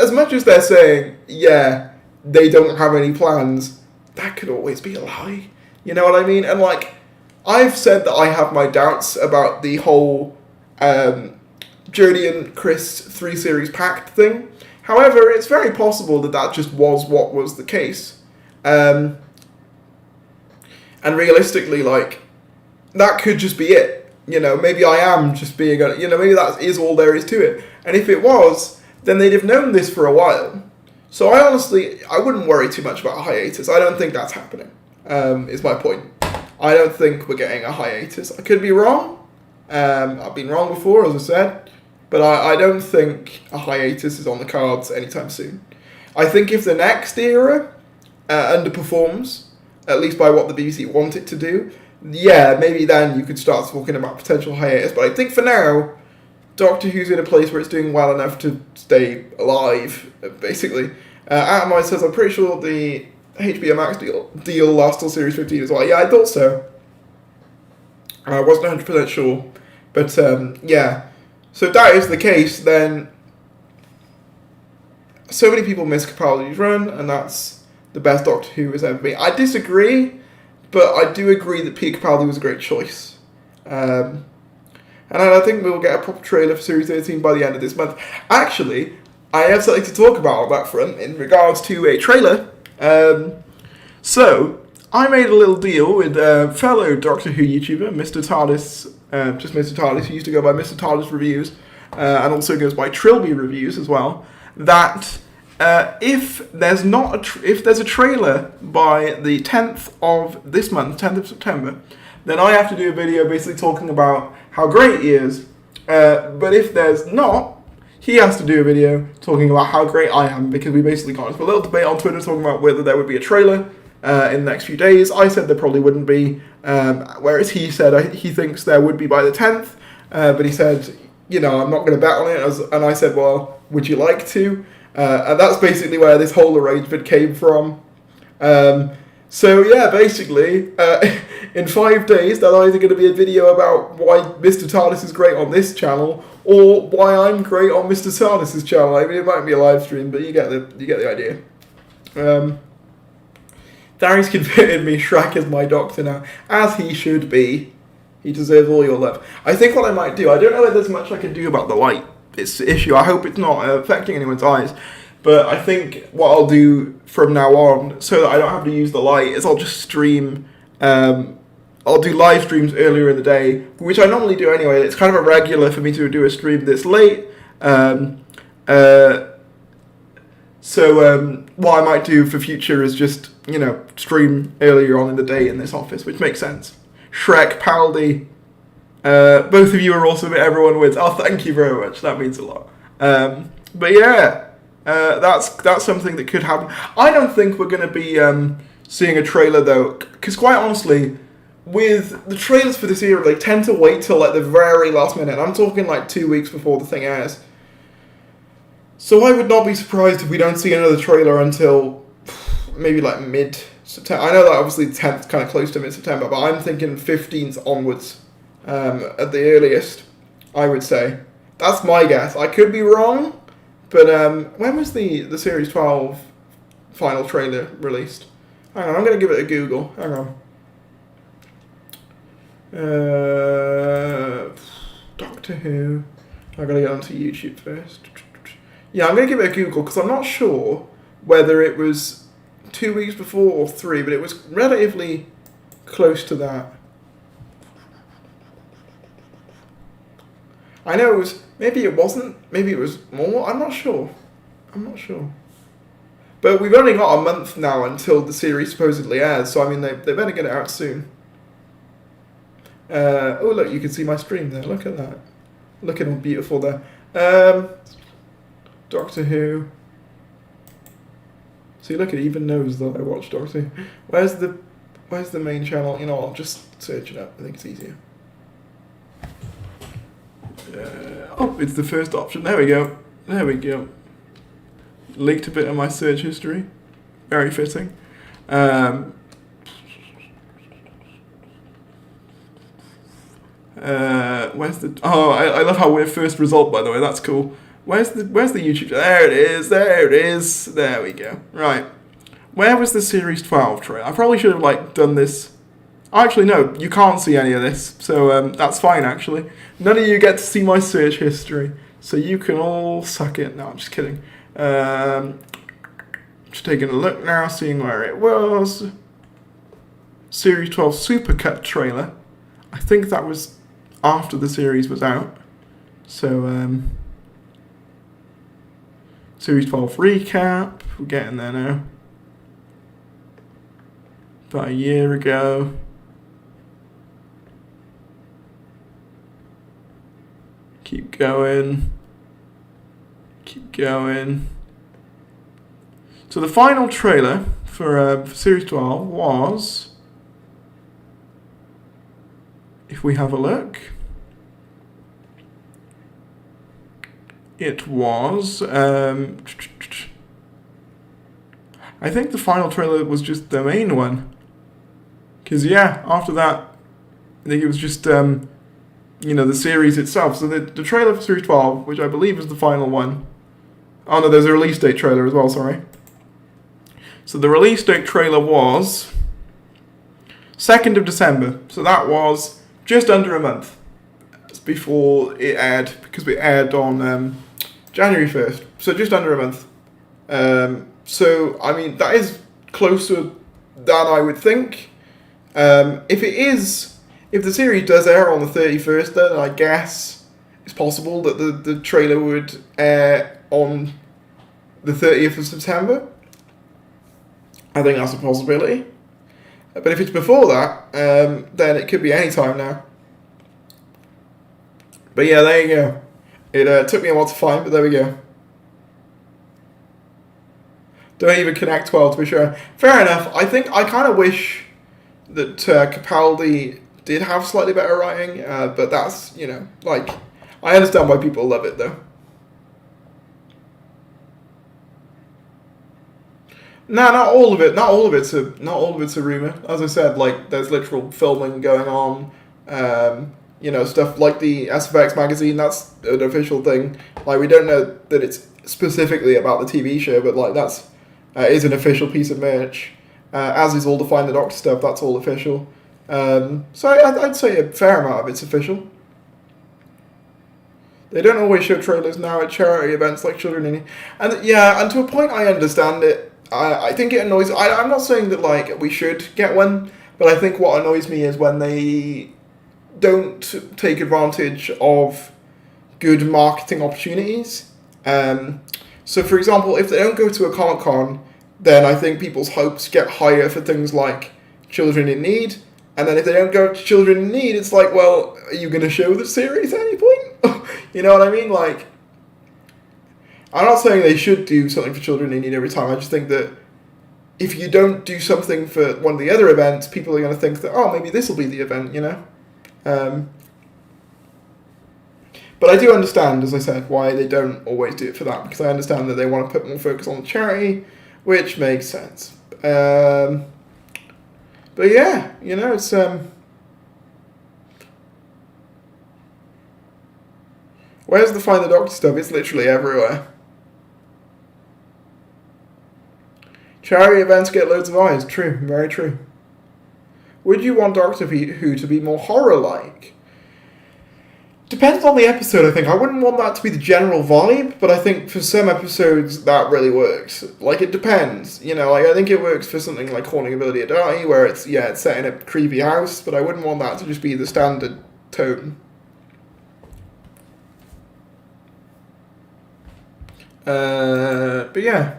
as much as they're saying, yeah, they don't have any plans, that could always be a lie. You know what I mean? And, like, I've said that I have my doubts about the whole Jodie and Chris 3-series pact thing. However, it's very possible that that just was what was the case. And realistically, like, that could just be it. You know, maybe I am just being, maybe that is all there is to it. And if it was, then they'd have known this for a while. So I wouldn't worry too much about a hiatus. I don't think that's happening, is my point. I don't think we're getting a hiatus. I could be wrong. I've been wrong before, as I said. But I don't think a hiatus is on the cards anytime soon. I think if the next era underperforms, at least by what the BBC want it to do, yeah, maybe then you could start talking about potential hiatus. But I think for now, Doctor Who's in a place where it's doing well enough to stay alive, basically. Atomite says, I'm pretty sure the HBO Max deal lasts till Series 15 as well. Yeah, I thought so. I wasn't 100% sure. But, yeah. So if that is the case, then so many people miss Capaldi's run, and that's the best Doctor Who has ever been. I disagree, but I do agree that Peter Capaldi was a great choice. And I think we'll get a proper trailer for Series 13 by the end of this month. Actually, I have something to talk about on that front in regards to a trailer. So, I made a little deal with fellow Doctor Who YouTuber, Mr. TARDIS, just Mr. TARDIS, who used to go by Mr. TARDIS Reviews, and also goes by Trilby Reviews as well, that if there's a trailer by the 10th of this month, 10th of September, then I have to do a video basically talking about how great he is. But if there's not, he has to do a video talking about how great I am, because we basically got into a little debate on Twitter talking about whether there would be a trailer in the next few days. I said there probably wouldn't be, whereas he said he thinks there would be by the 10th, but he said, I'm not going to bet on it, and I said, well, would you like to? And that's basically where this whole arrangement came from. So yeah, basically, in 5 days, there's either going to be a video about why Mr. TARDIS is great on this channel, or why I'm great on Mr. TARDIS's channel. I mean, it might be a live stream, but you get the idea. Darius converted me. Shrek is my doctor now, as he should be. He deserves all your love. I think what I might do, I don't know if there's much I can do about the light issue. I hope it's not affecting anyone's eyes. But I think what I'll do from now on, so that I don't have to use the light, is I'll just stream. I'll do live streams earlier in the day, which I normally do anyway. It's kind of irregular for me to do a stream this late. So what I might do for future is just, stream earlier on in the day in this office, which makes sense. Shrek, Paldi, both of you are awesome at everyone wins. Oh, thank you very much. That means a lot. But yeah. That's something that could happen. I don't think we're going to be seeing a trailer though, because quite honestly, with the trailers for this era, they tend to wait till like the very last minute. I'm talking like 2 weeks before the thing airs. So I would not be surprised if we don't see another trailer until maybe like mid-September. I know that obviously 10th kind of close to mid-September, but I'm thinking 15th onwards at the earliest, I would say. That's my guess. I could be wrong. But when was the Series 12 final trailer released? Hang on, I'm going to give it a Google. Hang on. Doctor Who. I've got to get onto YouTube first. Yeah, I'm going to give it a Google because I'm not sure whether it was 2 weeks before or 3, but it was relatively close to that. I know it was, maybe it wasn't, maybe it was more, I'm not sure. But we've only got a month now until the series supposedly airs, so I mean, they better get it out soon. Oh look, you can see my stream there, look at that. Look at how beautiful there. Doctor Who. See, look, it even knows that I watch Doctor Who. Where's the main channel? I'll just search it up, I think it's easier. It's the first option. There we go. Leaked a bit of my search history. Very fitting. Where's the... Oh, I love how we're first result, by the way. That's cool. Where's the YouTube... There it is. There we go. Right. Where was the Series 12 trailer? I probably should have, done this Actually, no, you can't see any of this, so that's fine, actually. None of you get to see my search history, so you can all suck it. No, I'm just kidding. Just taking a look now, seeing where it was. Series 12 Supercut trailer. I think that was after the series was out. So, Series 12 recap. We're getting there now. About a year ago. Keep going. Keep going. So the final trailer for Series 12 was, if we have a look, it was, I think the final trailer was just the main one. Because, yeah, after that, I think it was just, the series itself. So the trailer for Series 12, which I believe is the final one. Oh, no, there's a release date trailer as well, sorry. So the release date trailer was 2nd of December. So that was just under a month before it aired, because we aired on January 1st. So just under a month. So, I mean, that is closer than I would think. If the series does air on the 31st, then I guess it's possible that the trailer would air on the 30th of September. I think that's a possibility. But if it's before that, then it could be any time now. But yeah, there you go. It took me a while to find, but there we go. Don't even connect well, to be sure. Fair enough. I think I kind of wish that Capaldi did have slightly better writing, but that's, I understand why people love it, though. No, not all of it. Not all of it's a rumor. As I said, there's literal filming going on. Stuff like the SFX magazine. That's an official thing. We don't know that it's specifically about the TV show, but that's is an official piece of merch. As is all the Find the Doctor stuff. That's all official. So I'd say a fair amount of it's official. They don't always show trailers now at charity events like Children in Need. And to a point I understand it. I think it annoys... I'm not saying that, we should get one, but I think what annoys me is when they don't take advantage of good marketing opportunities. So, for example, if they don't go to a Comic-Con, then I think people's hopes get higher for things like Children in Need. And then if they don't go to Children in Need, it's well, are you going to show the series at any point? You know what I mean? I'm not saying they should do something for Children in Need every time. I just think that if you don't do something for one of the other events, people are going to think that, oh, maybe this will be the event, But I do understand, as I said, why they don't always do it for that, because I understand that they want to put more focus on the charity, which makes sense. But yeah, it's... Where's the Find the Doctor stuff? It's literally everywhere. Charity events get loads of eyes. True, very true. Would you want Doctor Who to be more horror-like? Depends on the episode, I think. I wouldn't want that to be the general vibe, but I think for some episodes that really works. It depends. I think it works for something like Haunting of Billy Adati, where it's set in a creepy house, but I wouldn't want that to just be the standard tone. But yeah.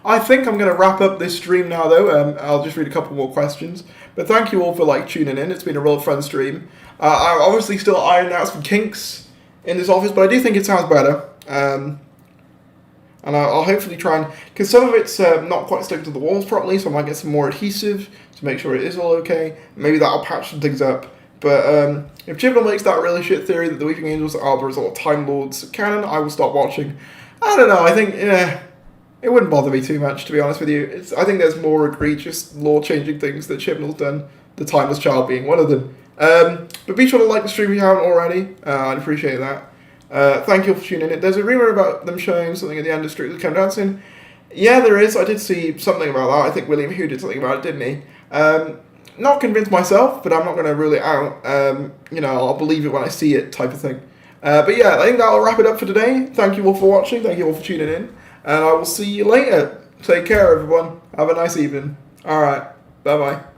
I think I'm going to wrap up this stream now, though. I'll just read a couple more questions. But thank you all for tuning in. It's been a real fun stream. I'm obviously still ironing out some kinks in this office, but I do think it sounds better. And I'll hopefully try and... Because some of it's not quite stuck to the walls properly, so I might get some more adhesive to make sure it is all okay. Maybe that'll patch some things up. But if Chibnall makes that really shit theory that the Weeping Angels are the result of Time Lords canon, I will stop watching. I don't know, I think... It wouldn't bother me too much, to be honest with you. I think there's more egregious, law-changing things that Chibnall's done, The Timeless Child being one of them. But be sure to like the stream if you haven't already. I'd appreciate that. Thank you all for tuning in. There's a rumour about them showing something at the end of Strictly Come Dancing. Yeah, there is. I did see something about that. I think William Hugh did something about it, didn't he? Not convinced myself, but I'm not going to rule it out. I'll believe it when I see it, type of thing. But yeah, I think that'll wrap it up for today. Thank you all for watching. Thank you all for tuning in. And I will see you later. Take care, everyone. Have a nice evening. Alright. Bye-bye.